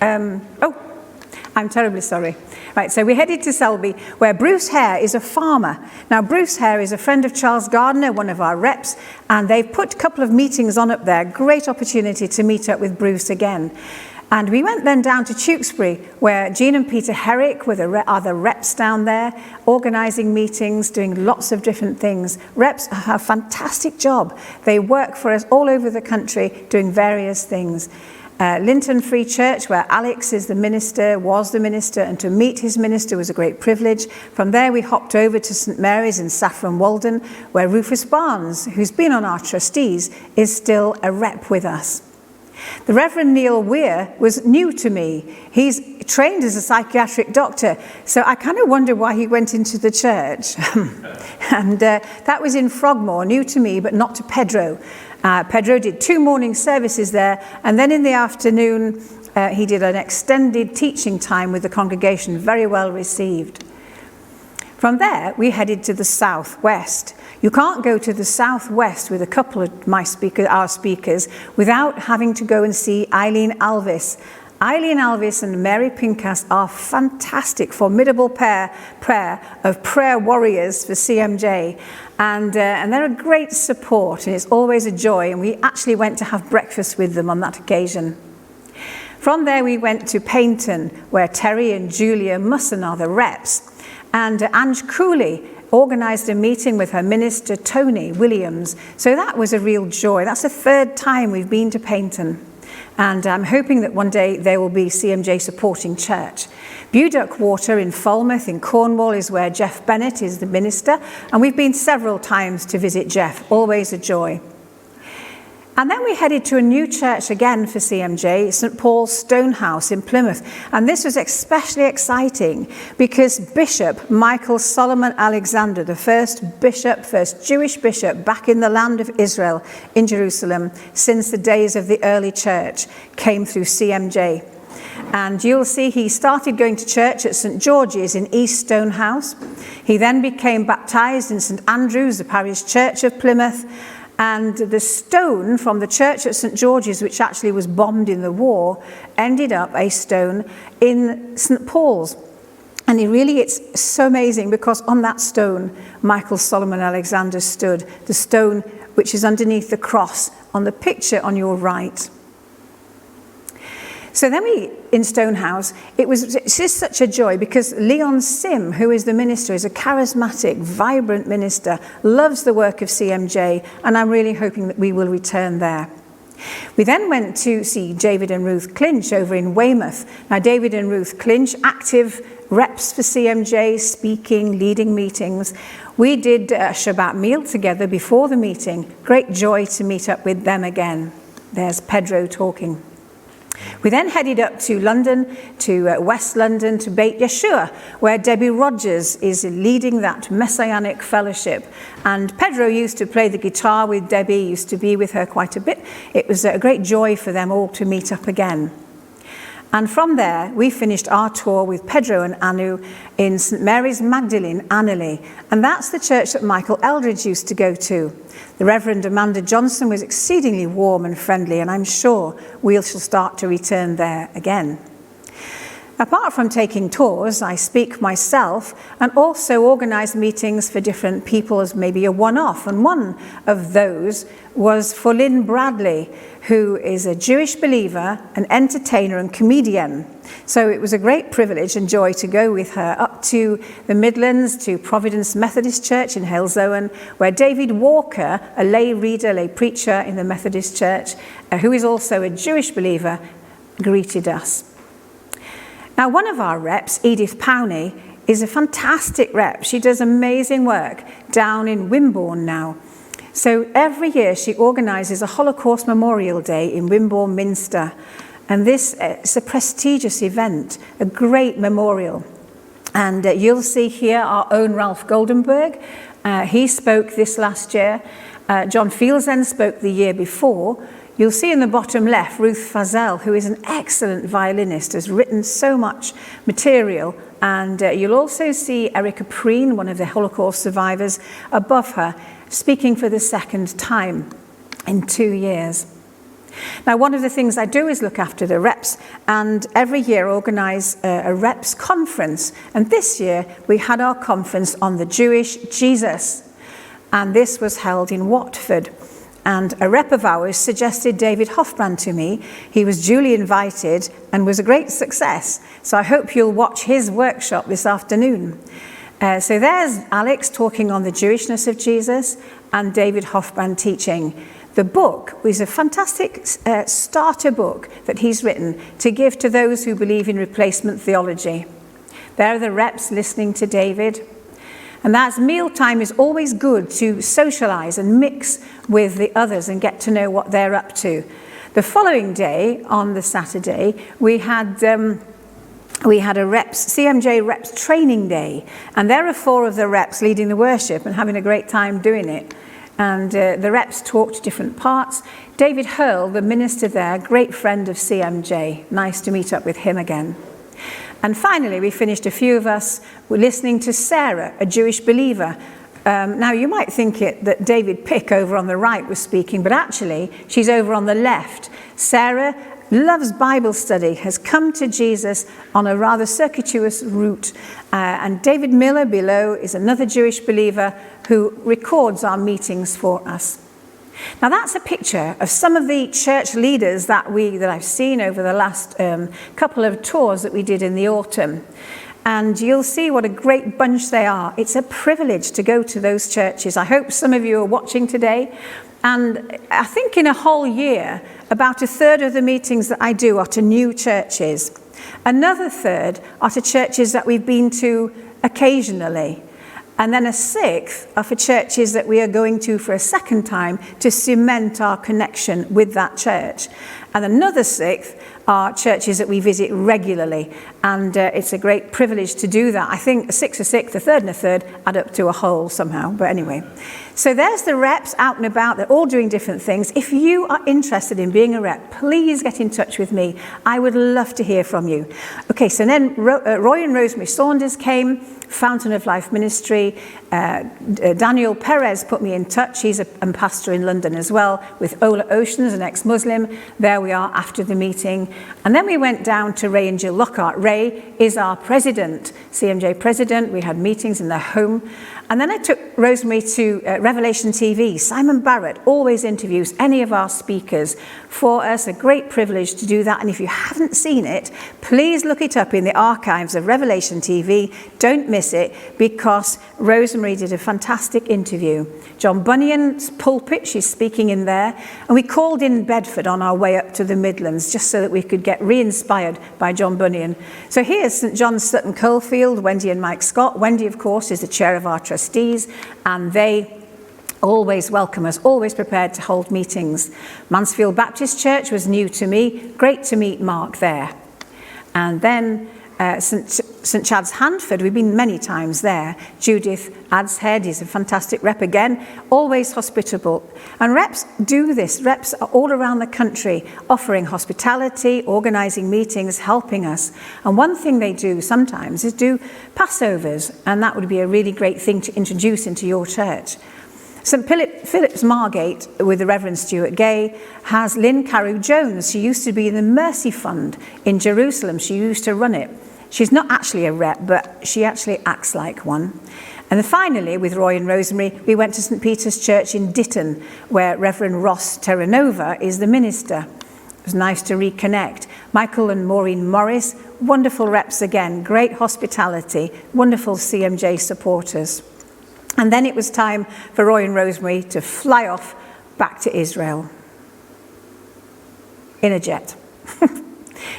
I'm terribly sorry. Right, so we headed to Selby, where Bruce Hare is a farmer. Now, Bruce Hare is a friend of Charles Gardner, one of our reps, and they've put a couple of meetings on up there. Great opportunity to meet up with Bruce again. And we went then down to Tewkesbury, where Jean and Peter Herrick were the other reps down there, organising meetings, doing lots of different things. Reps have a fantastic job. They work for us all over the country, doing various things. Linton Free Church, where Alex was the minister, and to meet his minister was a great privilege. From there we hopped over to St Mary's in Saffron Walden, where Rufus Barnes, who's been on our trustees, is still a rep with us. The Reverend Neil Weir was new to me. He's trained as a psychiatric doctor, so I kind of wonder why he went into the church. And that was in Frogmore, new to me, but not to Pedro. Pedro did 2 morning services there, and then in the afternoon he did an extended teaching time with the congregation, very well received. From there, we headed to the southwest. You can't go to the southwest with a couple of our speakers without having to go and see Eileen Alvis. Eileen Alvis and Mary Pincas are fantastic, formidable pair of prayer warriors for CMJ. And they're a great support, and it's always a joy. And we actually went to have breakfast with them on that occasion. From there, we went to Paignton, where Terry and Julia Musson are the reps. And Ange Cooley organised a meeting with her minister, Tony Williams. So that was a real joy. That's the third time we've been to Paignton. And I'm hoping that one day there will be CMJ supporting church. Buduck Water in Falmouth in Cornwall is where Jeff Bennett is the minister. And we've been several times to visit Jeff, always a joy. And then we headed to a new church again for CMJ, St. Paul's Stonehouse in Plymouth. And this was especially exciting because Bishop Michael Solomon Alexander, the first Jewish bishop back in the land of Israel in Jerusalem since the days of the early church, came through CMJ. And you'll see he started going to church at St. George's in East Stonehouse. He then became baptized in St. Andrew's, the parish church of Plymouth. And the stone from the church at St. George's, which actually was bombed in the war, ended up a stone in St. Paul's. And it's so amazing because on that stone, Michael Solomon Alexander stood, the stone which is underneath the cross on the picture on your right. So then in Stonehouse, it's just such a joy because Leon Sim, who is the minister, is a charismatic, vibrant minister, loves the work of CMJ, and I'm really hoping that we will return there. We then went to see David and Ruth Clinch over in Weymouth. Now, David and Ruth Clinch, active reps for CMJ, speaking, leading meetings. We did a Shabbat meal together before the meeting. Great joy to meet up with them again. There's Pedro talking. We then headed up to London, to West London, to Beit Yeshua, where Debbie Rogers is leading that Messianic fellowship. And Pedro used to play the guitar with Debbie, used to be with her quite a bit. It was a great joy for them all to meet up again. And from there, we finished our tour with Pedro and Anu in St. Mary's Magdalene, Annerley. And that's the church that Michael Eldridge used to go to. The Reverend Amanda Johnson was exceedingly warm and friendly, and I'm sure we shall start to return there again. Apart from taking tours, I speak myself and also organise meetings for different people as maybe a one-off. And one of those was for Lynn Bradley, who is a Jewish believer, an entertainer and comedian. So it was a great privilege and joy to go with her up to the Midlands, to Providence Methodist Church in Halesowen, where David Walker, a lay reader, lay preacher in the Methodist Church, who is also a Jewish believer, greeted us. Now, one of our reps, Edith Powney, is a fantastic rep. She does amazing work down in Wimborne now. So every year she organises a Holocaust Memorial Day in Wimborne Minster. And this is a prestigious event, a great memorial. And you'll see here our own Ralph Goldenberg. He spoke this last year. John Fieldsend spoke the year before. You'll see in the bottom left Ruth Fazell, who is an excellent violinist, has written so much material. And you'll also see Erica Preen, one of the Holocaust survivors, above her, speaking for the second time in 2 years. Now, one of the things I do is look after the reps, and every year organise a reps conference. And this year we had our conference on the Jewish Jesus, and this was held in Watford. And a rep of ours suggested David Hofbrand to me. He was duly invited and was a great success. So I hope you'll watch his workshop this afternoon. So there's Alex talking on the Jewishness of Jesus and David Hofbrand teaching. The book was a fantastic starter book that he's written to give to those who believe in replacement theology. There are the reps listening to David. And that's mealtime is always good to socialise and mix with the others and get to know what they're up to. The following day, on the Saturday, we had a CMJ reps training day. And there are 4 of the reps leading the worship and having a great time doing it. And the reps talked different parts. David Hurl, the minister there, great friend of CMJ. Nice to meet up with him again. And finally, we finished, a few of us were listening to Sarah, a Jewish believer. Now, you might think that David Pick over on the right was speaking, but actually, she's over on the left. Sarah loves Bible study, has come to Jesus on a rather circuitous route. And David Miller below is another Jewish believer who records our meetings for us. Now, that's a picture of some of the church leaders that I've seen over the last couple of tours that we did in the autumn. And you'll see what a great bunch they are. It's a privilege to go to those churches. I hope some of you are watching today. And I think in a whole year, about a third of the meetings that I do are to new churches. Another third are to churches that we've been to occasionally. And then a sixth are for churches that we are going to for a second time to cement our connection with that church. And another sixth are churches that we visit regularly. And it's a great privilege to do that. I think a sixth, a third and a third add up to a whole somehow. But anyway, so there's the reps out and about. They're all doing different things. If you are interested in being a rep, please get in touch with me. I would love to hear from you. Okay, so then Roy and Rosemary Saunders came, Fountain of Life Ministry. Daniel Perez put me in touch. He's a pastor in London as well, with Ola Oceans, an ex-Muslim. There we are after the meeting. And then we went down to Ray and Jill Lockhart. Ray is our president, CMJ president. We had meetings in their home. And then I took Rosemary to Revelation TV. Simon Barrett always interviews any of our speakers for us. A great privilege to do that. And if you haven't seen it, please look it up in the archives of Revelation TV. Don't miss it, because Rosemary did a fantastic interview. John Bunyan's pulpit, she's speaking in there. And we called in Bedford on our way up to the Midlands, just so that we could get re-inspired by John Bunyan. So here's St John's Sutton Coldfield, Wendy and Mike Scott. Wendy, of course, is the chair of our trustees, and they always welcome us, always prepared to hold meetings. Mansfield Baptist Church was new to me. Great to meet Mark there. And then St Chad's Handford, we've been many times there. Judith Adshead is a fantastic rep again, always hospitable. And reps do this. Reps are all around the country offering hospitality, organising meetings, helping us. And one thing they do sometimes is do Passovers, and that would be a really great thing to introduce into your church. St Philip's Margate, with the Reverend Stuart Gay, has Lynn Carew Jones. She used to be in the Mercy Fund in Jerusalem. She used to run it. She's not actually a rep, but she actually acts like one. And then finally, with Roy and Rosemary, we went to St Peter's Church in Ditton, where Reverend Ross Terranova is the minister. It was nice to reconnect. Michael and Maureen Morris, wonderful reps again, great hospitality, wonderful CMJ supporters. And then it was time for Roy and Rosemary to fly off back to Israel in a jet.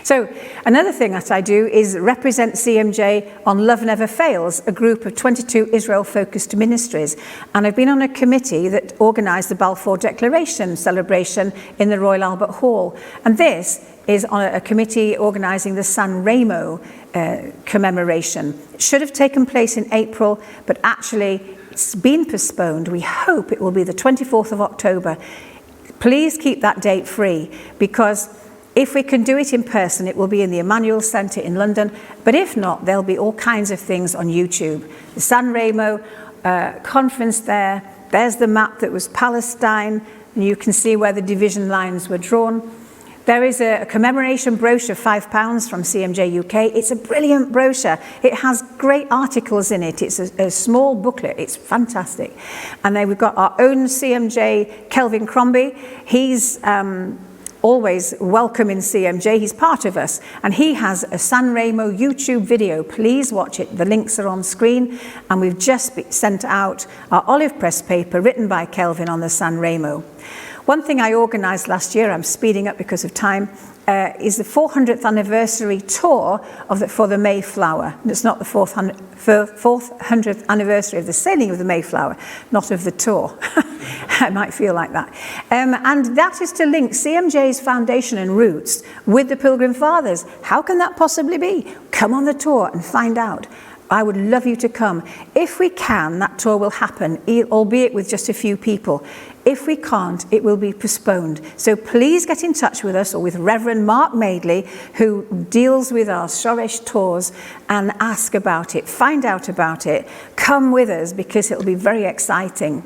So another thing that I do is represent CMJ on Love Never Fails, a group of 22 Israel-focused ministries. And I've been on a committee that organised the Balfour Declaration celebration in the Royal Albert Hall. And this is on a committee organising the San Remo commemoration. It should have taken place in April, but actually it's been postponed. We hope it will be the 24th of October. Please keep that date free, because if we can do it in person, it will be in the Emmanuel Centre in London. But if not, there'll be all kinds of things on YouTube. The San Remo conference there. There's the map that was Palestine. And you can see where the division lines were drawn. There is a commemoration brochure, £5 from CMJ UK. It's a brilliant brochure. It has great articles in it. It's a small booklet. It's fantastic. And then we've got our own CMJ, Kelvin Crombie. He's always welcome in CMJ. He's part of us. And he has a San Remo YouTube video. Please watch it. The links are on screen. And we've just sent out our olive press paper written by Kelvin on the San Remo. One thing I organised last year, I'm speeding up because of time, is the 400th anniversary tour for the Mayflower. And it's not the 400th anniversary of the sailing of the Mayflower, not of the tour. I might feel like that. And that is to link CMJ's foundation and roots with the Pilgrim Fathers. How can that possibly be? Come on the tour and find out. I would love you to come. If we can, that tour will happen, albeit with just a few people. If we can't, it will be postponed. So please get in touch with us or with Reverend Mark Madeley, who deals with our Shoresh tours, and ask about it. Find out about it. Come with us, because it'll be very exciting.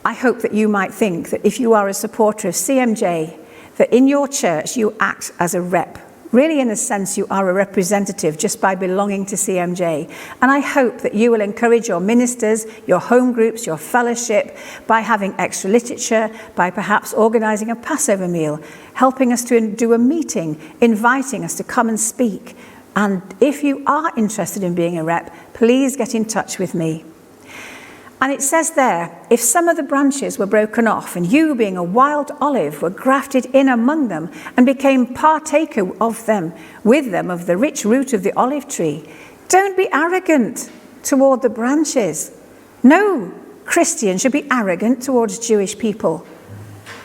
I hope that you might think that if you are a supporter of CMJ, that in your church you act as a rep. Really, in a sense, you are a representative just by belonging to CMJ. And I hope that you will encourage your ministers, your home groups, your fellowship, by having extra literature, by perhaps organising a Passover meal, helping us to do a meeting, inviting us to come and speak. And if you are interested in being a rep, please get in touch with me. And it says there, if some of the branches were broken off, and you, being a wild olive, were grafted in among them, and became partaker of them, with them, of the rich root of the olive tree, don't be arrogant toward the branches. No Christian should be arrogant towards Jewish people.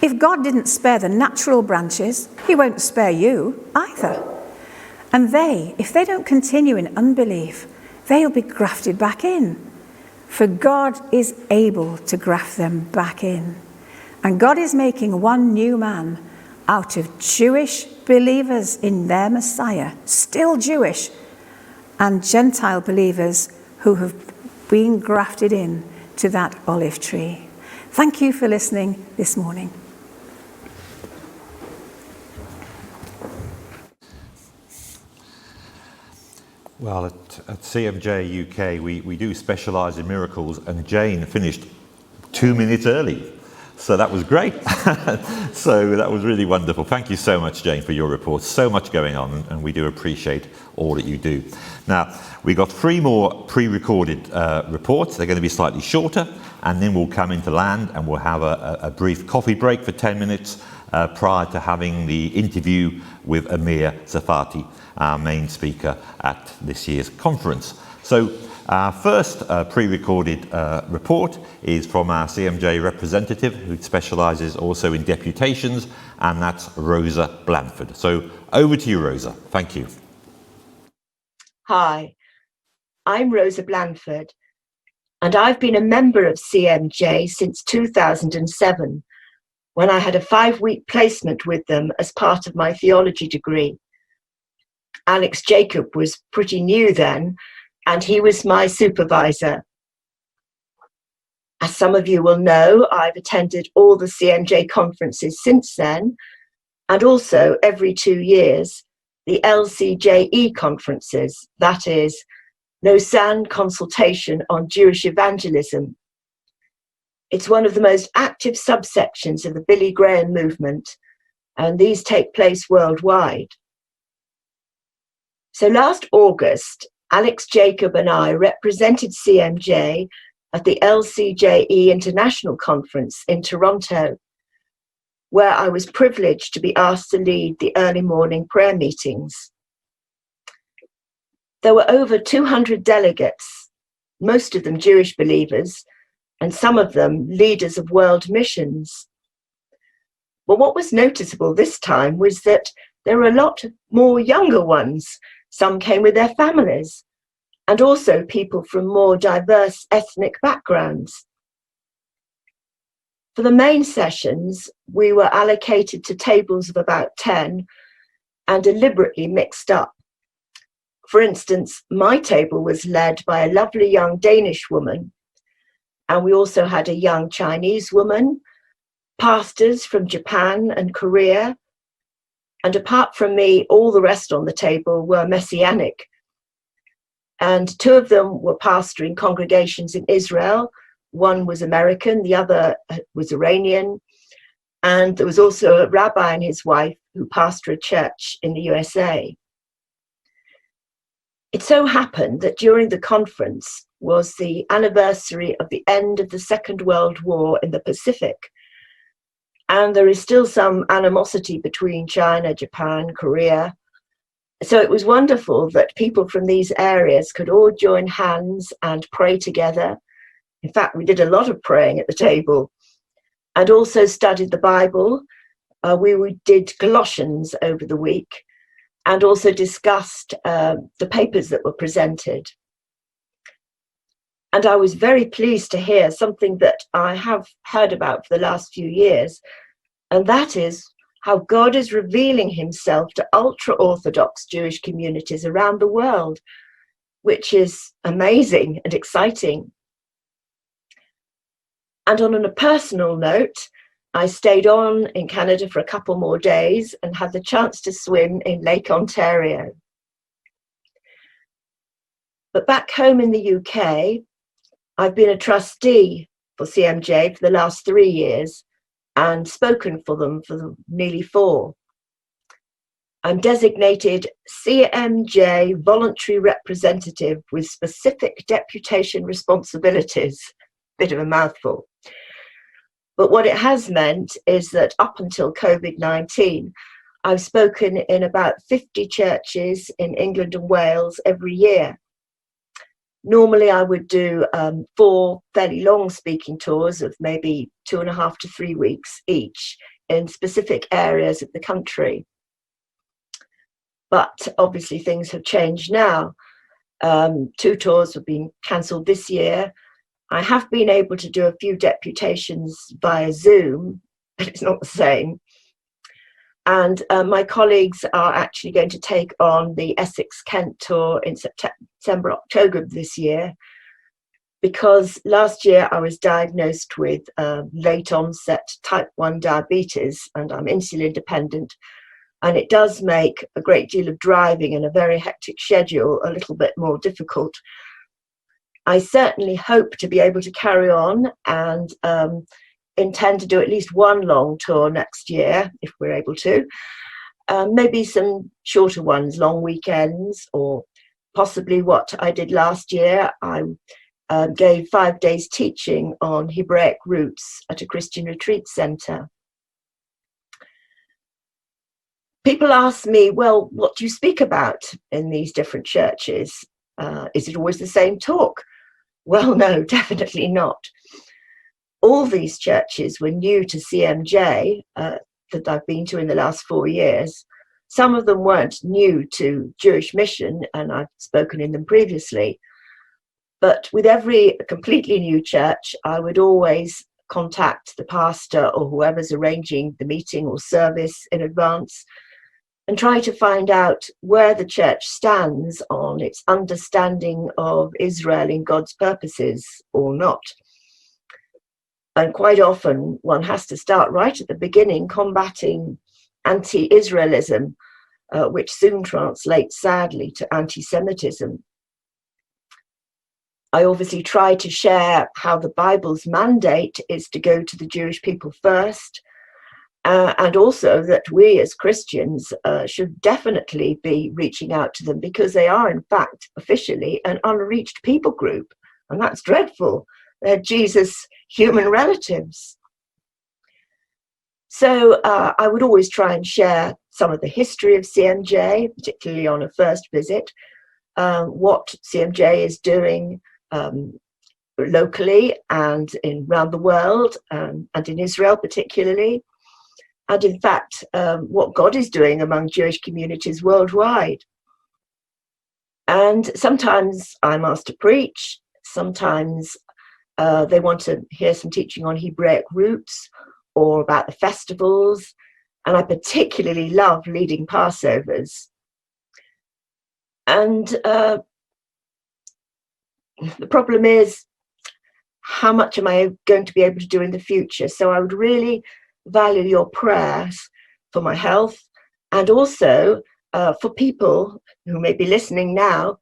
If God didn't spare the natural branches, he won't spare you either. And if they don't continue in unbelief, they'll be grafted back in. For God is able to graft them back in. And God is making one new man out of Jewish believers in their Messiah, still Jewish, and Gentile believers who have been grafted in to that olive tree. Thank you for listening this morning. Well, at CMJ UK, we do specialise in miracles, and Jane finished 2 minutes early. So that was great. So that was really wonderful. Thank you so much, Jane, for your report. So much going on, and we do appreciate all that you do. Now, we got 3 more pre-recorded reports. They're going to be slightly shorter, and then we'll come into land and we'll have a brief coffee break for 10 minutes prior to having the interview with Amir Zafati, our main speaker at this year's conference. So our first pre-recorded report is from our CMJ representative, who specialises also in deputations, and that's Rosa Blanford. So over to you, Rosa. Thank you. Hi, I'm Rosa Blanford, and I've been a member of CMJ since 2007, when I had a 5-week placement with them as part of my theology degree. Alex Jacob was pretty new then, and he was my supervisor. As some of you will know, I've attended all the CMJ conferences since then, and also every 2 years, the LCJE conferences, that is, Lausanne Consultation on Jewish Evangelism. It's one of the most active subsections of the Billy Graham movement, and these take place worldwide. So last August, Alex Jacob and I represented CMJ at the LCJE International Conference in Toronto, where I was privileged to be asked to lead the early morning prayer meetings. There were over 200 delegates, most of them Jewish believers, and some of them leaders of world missions. But what was noticeable this time was that there were a lot more younger ones. Some came with their families, and also people from more diverse ethnic backgrounds. For the main sessions, we were allocated to tables of about 10 and deliberately mixed up. For instance, my table was led by a lovely young Danish woman, and we also had a young Chinese woman, pastors from Japan and Korea, and apart from me, all the rest on the table were Messianic. And 2 of them were pastoring congregations in Israel. One was American, the other was Iranian. And there was also a rabbi and his wife who pastor a church in the USA. It so happened that during the conference was the anniversary of the end of the Second World War in the Pacific. And there is still some animosity between China, Japan, Korea. So it was wonderful that people from these areas could all join hands and pray together. In fact, we did a lot of praying at the table, and also studied the Bible. We did Colossians over the week, and also discussed the papers that were presented. And I was very pleased to hear something that I have heard about for the last few years, and that is how God is revealing himself to ultra-Orthodox Jewish communities around the world, which is amazing and exciting. And on a personal note, I stayed on in Canada for a couple more days and had the chance to swim in Lake Ontario. But back home in the UK, I've been a trustee for CMJ for the last 3 years and spoken for them for nearly 4. I'm designated CMJ voluntary representative with specific deputation responsibilities. Bit of a mouthful. But what it has meant is that up until COVID-19, I've spoken in about 50 churches in England and Wales every year. Normally I would do 4 fairly long speaking tours of maybe 2.5 to 3 weeks each in specific areas of the country. But obviously things have changed now. 2 tours have been cancelled this year. I have been able to do a few deputations via Zoom, but it's not the same. And my colleagues are actually going to take on the Essex-Kent tour in September, October this year, because last year I was diagnosed with late onset type 1 diabetes, and I'm insulin dependent. And it does make a great deal of driving and a very hectic schedule a little bit more difficult. I certainly hope to be able to carry on and intend to do at least 1 long tour next year, if we're able to. Maybe some shorter ones, long weekends, or possibly what I did last year. I gave 5 days teaching on Hebraic roots at a Christian retreat centre. People ask me, well, what do you speak about in these different churches? Is it always the same talk? Well, no, definitely not. All these churches were new to CMJ that I've been to in the last 4 years. Some of them weren't new to Jewish Mission, and I've spoken in them previously. But with every completely new church, I would always contact the pastor or whoever's arranging the meeting or service in advance and try to find out where the church stands on its understanding of Israel in God's purposes or not. And quite often one has to start right at the beginning combating anti-Israelism, which soon translates sadly to anti-Semitism. I obviously try to share how the Bible's mandate is to go to the Jewish people first, and also that we as Christians should definitely be reaching out to them, because they are in fact officially an unreached people group, and that's dreadful. They're Jesus' human relatives. So I would always try and share some of the history of CMJ, particularly on a first visit, what CMJ is doing locally and around the world, and in Israel particularly, and in fact what God is doing among Jewish communities worldwide. And sometimes I'm asked to preach, sometimes they want to hear some teaching on Hebraic roots or about the festivals, and I particularly love leading Passovers. And the problem is, how much am I going to be able to do in the future? So I would really value your prayers for my health, and also for people who may be listening now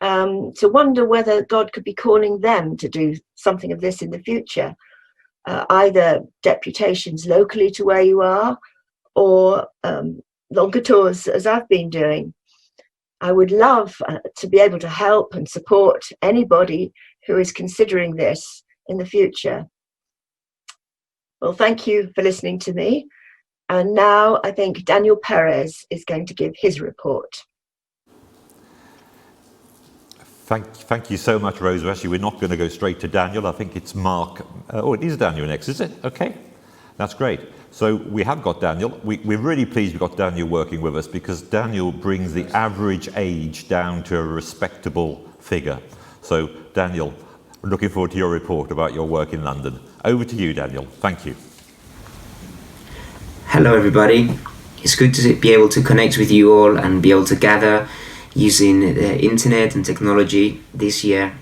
to wonder whether God could be calling them to do something of this in the future, either deputations locally to where you are, or longer tours as I've been doing. I would love to be able to help and support anybody who is considering this in the future. Well, thank you for listening to me. And now I think Daniel Perez is going to give his report. Thank you so much, Rose. Actually, we're not going to go straight to Daniel. I think it's Mark. Oh, it is Daniel next, is it? Okay. That's great. So we have got Daniel. We're really pleased we've got Daniel working with us, because Daniel brings the average age down to a respectable figure. So Daniel, we're looking forward to your report about your work in London. Over to you, Daniel. Thank you. Hello everybody. It's good to be able to connect with you all and be able to gather using the internet and technology this year.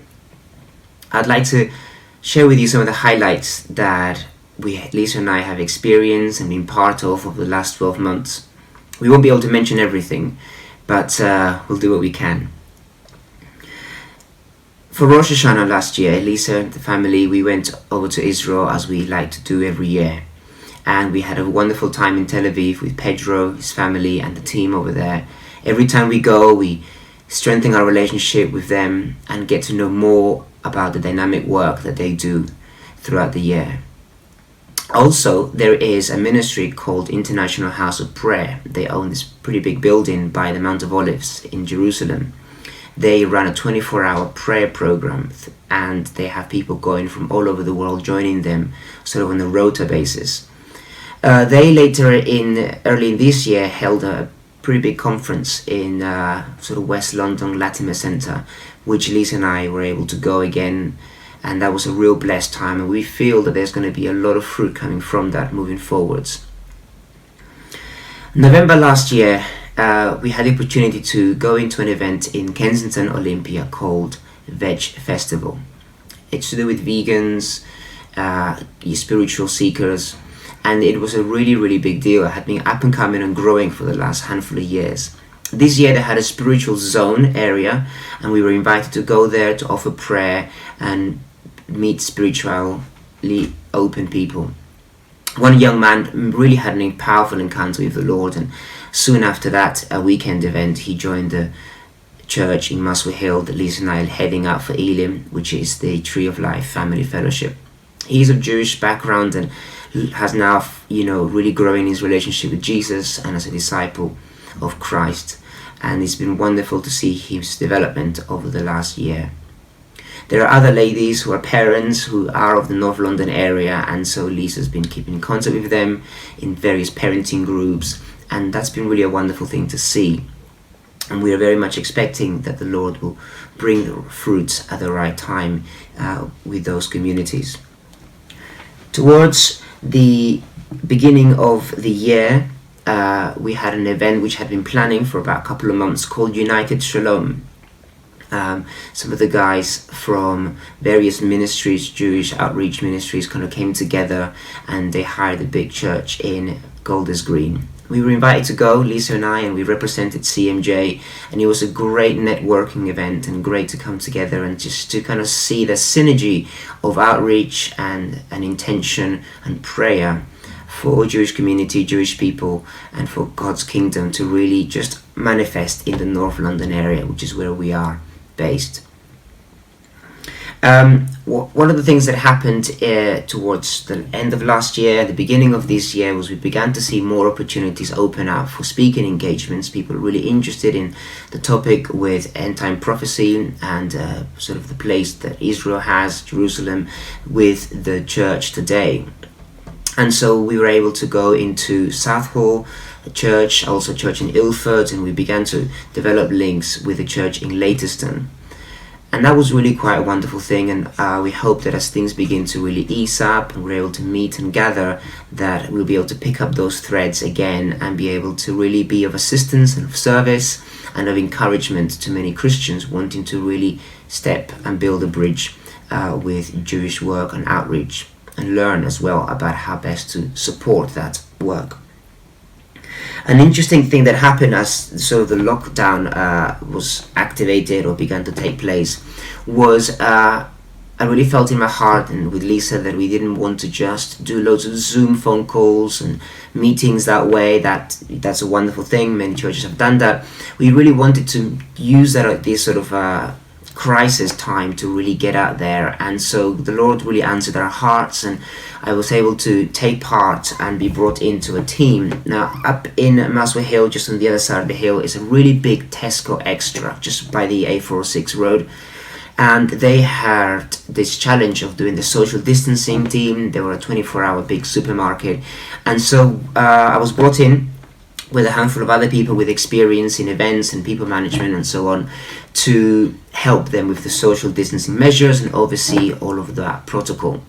I'd like to share with you some of the highlights that Lisa and I have experienced and been part of over the last 12 months. We won't be able to mention everything, but we'll do what we can. For Rosh Hashanah last year, Lisa and the family, we went over to Israel as we like to do every year. And we had a wonderful time in Tel Aviv with Pedro, his family, and the team over there. Every time we go, we strengthen our relationship with them and get to know more about the dynamic work that they do throughout the year. Also, there is a ministry called International House of Prayer. They own this pretty big building by the Mount of Olives in Jerusalem. They run a 24-hour prayer program, and they have people going from all over the world joining them, sort of on a rota basis. They early in this year, held a pretty big conference in sort of West London Latimer Centre, which Lisa and I were able to go again. And that was a real blessed time, and we feel that there's going to be a lot of fruit coming from that moving forwards. November last year, we had the opportunity to go into an event in Kensington Olympia called Veg Festival. It's to do with vegans, spiritual seekers, and it was a really, really big deal. It had been up and coming and growing for the last handful of years. This year they had a spiritual zone area, and we were invited to go there to offer prayer and meet spiritually open people. One young man really had a powerful encounter with the Lord, and soon after that, a weekend event, he joined the church in Muswell Hill that Lisa and I are heading out for Elim, which is the Tree of Life Family Fellowship. He's of Jewish background and has now, really growing his relationship with Jesus and as a disciple of Christ. And it's been wonderful to see his development over the last year. There are other ladies who are parents who are of the North London area, and so Lisa's been keeping in contact with them in various parenting groups, and that's been really a wonderful thing to see. And we are very much expecting that the Lord will bring fruits at the right time with those communities. Towards the beginning of the year, we had an event which had been planning for about a couple of months called United Shalom. Some of the guys from various ministries, Jewish outreach ministries, kind of came together and they hired a big church in Golders Green. We were invited to go, Lisa and I, and we represented CMJ, and it was a great networking event and great to come together and just to kind of see the synergy of outreach and an intention and prayer for Jewish community, Jewish people, and for God's kingdom to really just manifest in the North London area, which is where we are based. One of the things that happened towards the end of last year, the beginning of this year, was we began to see more opportunities open up for speaking engagements, people really interested in the topic with end-time prophecy and sort of the place that Israel has, Jerusalem, with the church today. And so we were able to go into Southall, a church, also a church in Ilford, and we began to develop links with a church in Leytonstone. And that was really quite a wonderful thing, and we hope that as things begin to really ease up and we're able to meet and gather, that we'll be able to pick up those threads again and be able to really be of assistance and of service and of encouragement to many Christians wanting to really step and build a bridge with Jewish work and outreach, and learn as well about how best to support that work. An interesting thing that happened as sort of the lockdown was activated or began to take place was I really felt in my heart and with Lisa that we didn't want to just do loads of Zoom phone calls and meetings that way. That's a wonderful thing. Many churches have done that. We really wanted to use that at this sort of crisis time to really get out there, and so the Lord really answered our hearts, and I was able to take part and be brought into a team. Now up in Muswell Hill, just on the other side of the hill, is a really big Tesco Extra just by the A406 road, and they had this challenge of doing the social distancing team. They were a 24-hour big supermarket, and so I was brought in with a handful of other people with experience in events and people management and so on, to help them with the social distancing measures and oversee all of that protocol.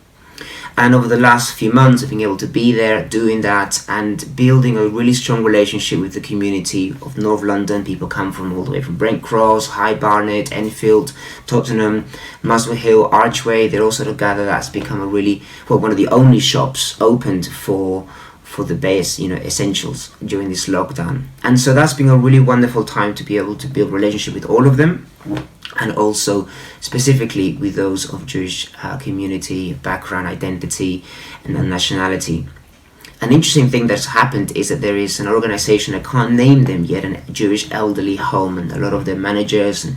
And over the last few months, I've been able to be there doing that and building a really strong relationship with the community of North London. People come from all the way from Brent Cross, High Barnet, Enfield, Tottenham, Muswell Hill, Archway. They're all sort of gathered. That's become a really, well, one of the only shops opened for the base, essentials during this lockdown. And so that's been a really wonderful time to be able to build relationship with all of them, and also specifically with those of Jewish community, background, identity, and nationality. An interesting thing that's happened is that there is an organization, I can't name them yet, a Jewish elderly home, and a lot of their managers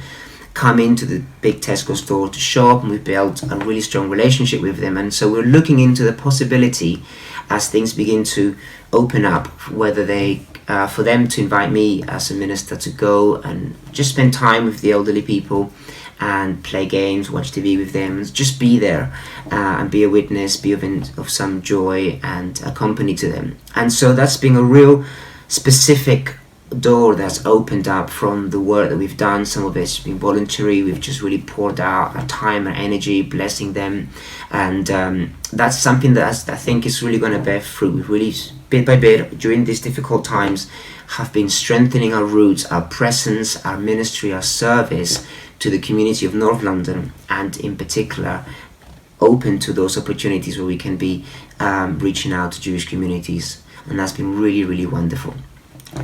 come into the big Tesco store to shop, and we've built a really strong relationship with them. And so we're looking into the possibility, as things begin to open up, whether they for them to invite me as a minister to go and just spend time with the elderly people and play games, watch TV with them, and just be there and be a witness, be of some joy and a company to them. And so that's been a real specific door that's opened up from the work that we've done. Some of it's been voluntary. We've just really poured out our time and energy blessing them, and that's something that I think is really going to bear fruit. We've really, bit by bit, during these difficult times, have been strengthening our roots, our presence, our ministry, our service to the community of North London, and in particular open to those opportunities where we can be reaching out to Jewish communities, and that's been really, really wonderful.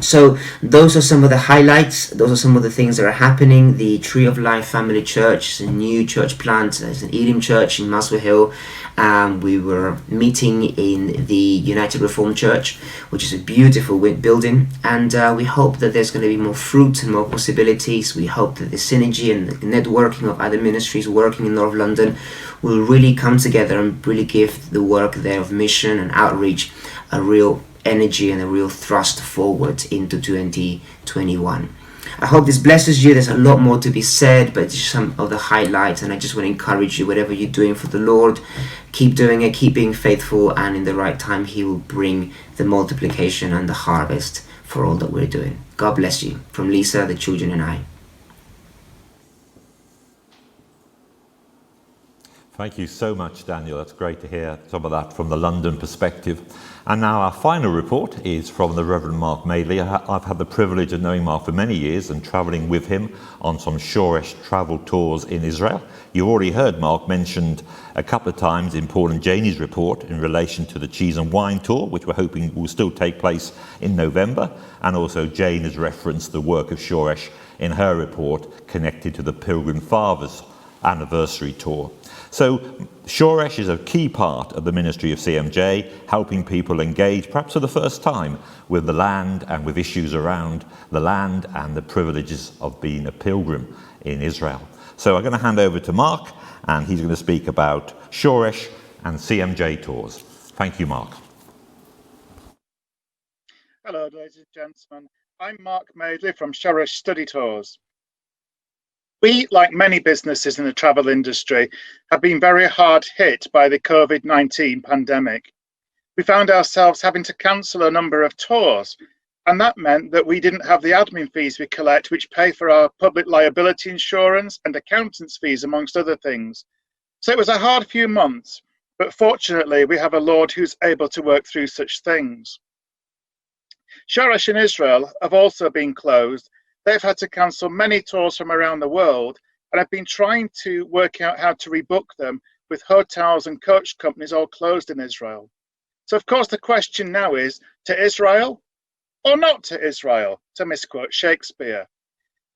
So those are some of the highlights. Those are some of the things that are happening. The Tree of Life Family Church is a new church plant. There's an Elim Church in Muswell Hill. We were meeting in the United Reformed Church, which is a beautiful building, and we hope that there's going to be more fruit and more possibilities. We hope that the synergy and the networking of other ministries working in North London will really come together and really give the work there of mission and outreach a real energy and a real thrust forward into 2021. I hope this blesses you. There's a lot more to be said, but just some of the highlights, and I just want to encourage you, whatever you're doing for the Lord, keep doing it, keep being faithful, and in the right time He will bring the multiplication and the harvest for all that we're doing. God bless you. From Lisa, the children, and I. Thank you so much, Daniel. That's great to hear some of that from the London perspective. And now our final report is from the Reverend Mark Madeley. I've had the privilege of knowing Mark for many years and travelling with him on some Shoresh travel tours in Israel. You already heard Mark mentioned a couple of times in Paul and Janie's report in relation to the cheese and wine tour, which we're hoping will still take place in November. And also Jane has referenced the work of Shoresh in her report connected to the Pilgrim Fathers anniversary tour. So Shoresh is a key part of the ministry of CMJ, helping people engage, perhaps for the first time, with the land and with issues around the land and the privileges of being a pilgrim in Israel. So I'm going to hand over to Mark, and he's going to speak about Shoresh and CMJ tours. Thank you, Mark. Hello, ladies and gentlemen. I'm Mark Madeley from Shoresh Study Tours. We, like many businesses in the travel industry, have been very hard hit by the COVID-19 pandemic. We found ourselves having to cancel a number of tours, and that meant that we didn't have the admin fees we collect, which pay for our public liability insurance and accountants fees, amongst other things. So it was a hard few months, but fortunately we have a Lord who's able to work through such things. Shoresh in Israel have also been closed. They've had to cancel many tours from around the world, and I've been trying to work out how to rebook them with hotels and coach companies all closed in Israel. So of course the question now is, to Israel or not to Israel, to misquote Shakespeare?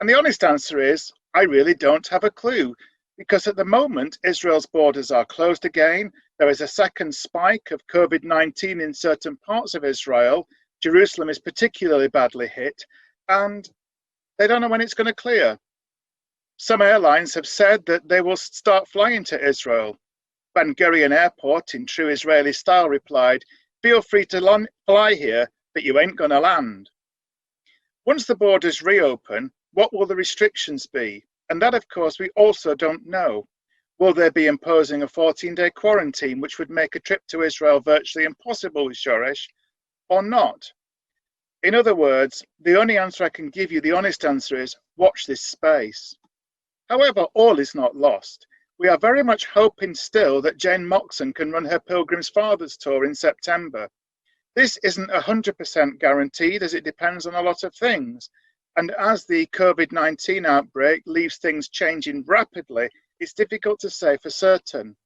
And the honest answer is, I really don't have a clue, because at the moment Israel's borders are closed again. There is a second spike of COVID-19 in certain parts of Israel. Jerusalem is particularly badly hit, and they don't know when it's going to clear. Some airlines have said that they will start flying to Israel. Ben Gurion Airport, in true Israeli style, replied, "Feel free to fly here, but you ain't going to land." Once the borders reopen, what will the restrictions be? And that, of course, we also don't know. Will they be imposing a 14-day quarantine, which would make a trip to Israel virtually impossible with Shoresh, or not? In other words, the only answer I can give you, the honest answer is, watch this space. However, all is not lost. We are very much hoping still that Jane Moxon can run her Pilgrim's Fathers tour in September. This isn't 100% guaranteed, as it depends on a lot of things. And as the COVID-19 outbreak leaves things changing rapidly, it's difficult to say for certain.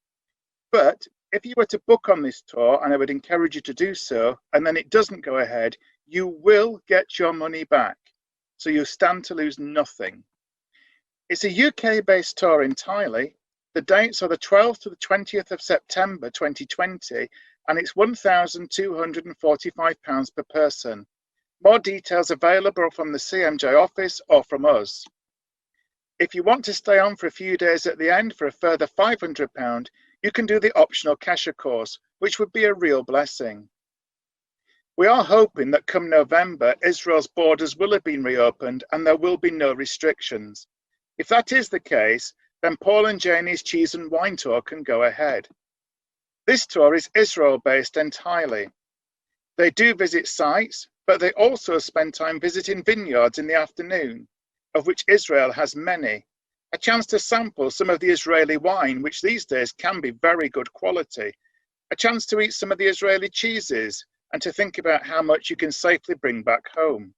But if you were to book on this tour, and I would encourage you to do so, and then it doesn't go ahead, you will get your money back. So you stand to lose nothing. It's a UK-based tour entirely. The dates are the 12th to the 20th of September 2020, and it's £1,245 per person. More details available from the CMJ office or from us. If you want to stay on for a few days at the end for a further £500, you can do the optional Kesher course, which would be a real blessing. We are hoping that come November, Israel's borders will have been reopened and there will be no restrictions. If that is the case, then Paul and Janie's Cheese and Wine Tour can go ahead. This tour is Israel-based entirely. They do visit sites, but they also spend time visiting vineyards in the afternoon, of which Israel has many. A chance to sample some of the Israeli wine, which these days can be very good quality. A chance to eat some of the Israeli cheeses, and to think about how much you can safely bring back home.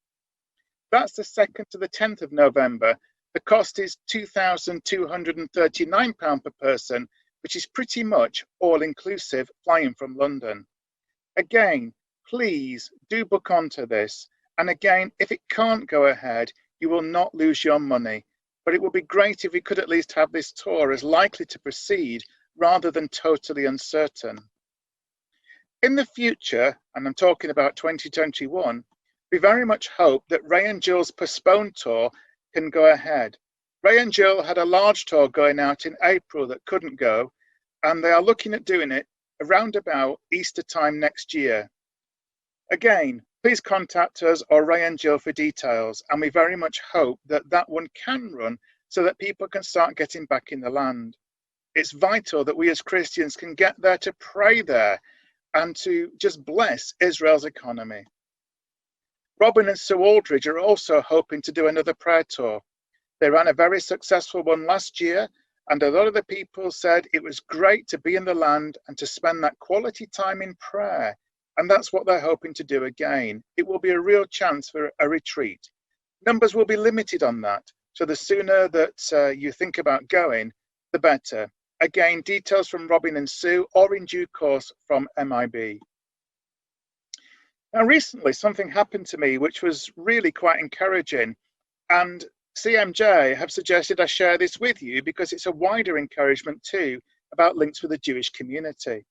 That's the 2nd to the 10th of November. The cost is £2,239 per person, which is pretty much all-inclusive flying from London. Again, please do book onto this. And again, if it can't go ahead, you will not lose your money. But it would be great if we could at least have this tour as likely to proceed rather than totally uncertain. In the future, and I'm talking about 2021, we very much hope that Ray and Jill's postponed tour can go ahead. Ray and Jill had a large tour going out in April that couldn't go, and they are looking at doing it around about Easter time next year. Again, please contact us or Ray and Jill for details, and we very much hope that that one can run so that people can start getting back in the land. It's vital that we as Christians can get there to pray there and to just bless Israel's economy. Robin and Sue Aldridge are also hoping to do another prayer tour. They ran a very successful one last year, and a lot of the people said it was great to be in the land and to spend that quality time in prayer. And that's what they're hoping to do again. It will be a real chance for a retreat. Numbers will be limited on that, so the sooner that you think about going, the better. Again, details from Robin and Sue, or in due course from MIB. Now, recently something happened to me which was really quite encouraging, and CMJ have suggested I share this with you because it's a wider encouragement too about links with the Jewish community.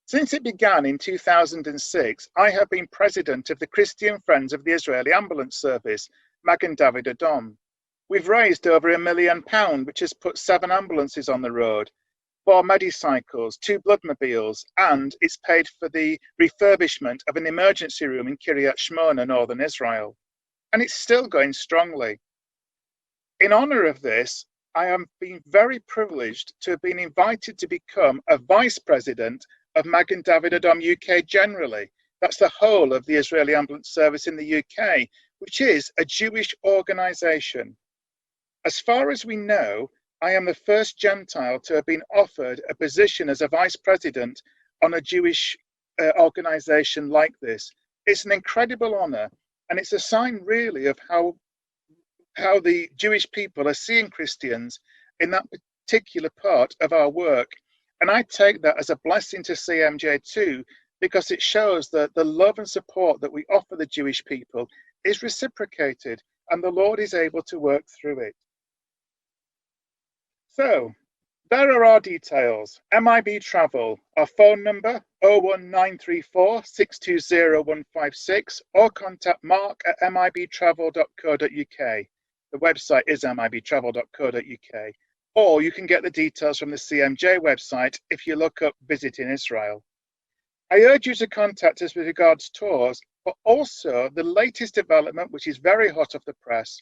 Since it began in 2006, I have been president of the Christian Friends of the Israeli Ambulance Service, Magen David Adom. We've raised over £1 million, which has put 7 ambulances on the road, 4 Medicycles, 2 Bloodmobiles, and it's paid for the refurbishment of an emergency room in Kiryat Shmona, northern Israel. And it's still going strongly. In honor of this, I am being very privileged to have been invited to become a vice president of Magen David Adom UK generally. That's the whole of the Israeli Ambulance Service in the UK, which is a Jewish organisation. As far as we know, I am the first Gentile to have been offered a position as a vice president on a Jewish organisation like this. It's an incredible honour, and it's a sign really of how the Jewish people are seeing Christians in that particular part of our work. And I take that as a blessing to CMJ too, because it shows that the love and support that we offer the Jewish people is reciprocated, and the Lord is able to work through it. So, there are our details. MIB Travel, our phone number 01934 620 156, or contact Mark at mibtravel.co.uk. The website is mibtravel.co.uk. Or you can get the details from the CMJ website if you look up Visiting Israel. I urge you to contact us with regards to tours, but also the latest development, which is very hot off the press,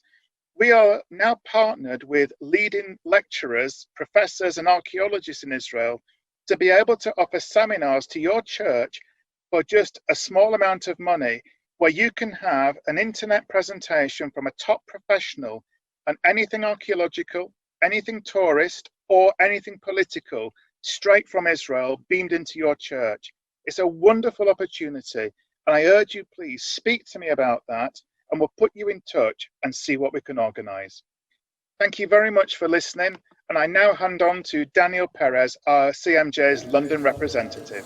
We are now partnered with leading lecturers, professors and archaeologists in Israel to be able to offer seminars to your church for just a small amount of money, where you can have an internet presentation from a top professional on anything archaeological, anything tourist, or anything political, straight from Israel, beamed into your church. It's a wonderful opportunity, and I urge you, please speak to me about that, and we'll put you in touch and see what we can organise. Thank you very much for listening, and I now hand on to Daniel Perez, our CMJ's London representative.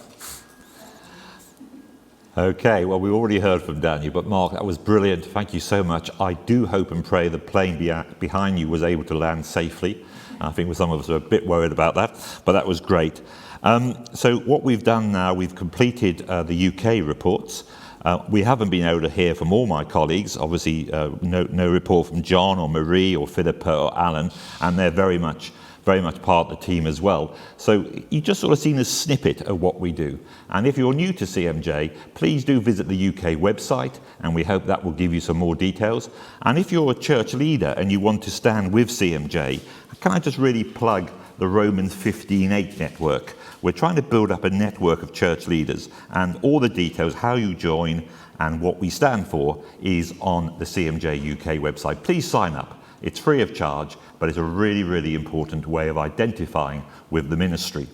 Okay, well, we already heard from Daniel, but Mark, that was brilliant. Thank you so much. I do hope and pray the plane behind you was able to land safely. I think some of us are a bit worried about that, but that was great. So what we've done now, we've completed the UK reports. We haven't been able to hear from all my colleagues. Obviously, no report from John or Marie or Philippa or Alan, and they're very much part of the team as well. So you just sort of seen a snippet of what we do. And if you're new to CMJ, please do visit the UK website, and we hope that will give you some more details. And if you're a church leader and you want to stand with CMJ, can I just really plug the Romans 15:8 network? We're trying to build up a network of church leaders, and all the details, how you join and what we stand for, is on the CMJ UK website. Please sign up. It's free of charge, but it's a really, really important way of identifying with the ministry.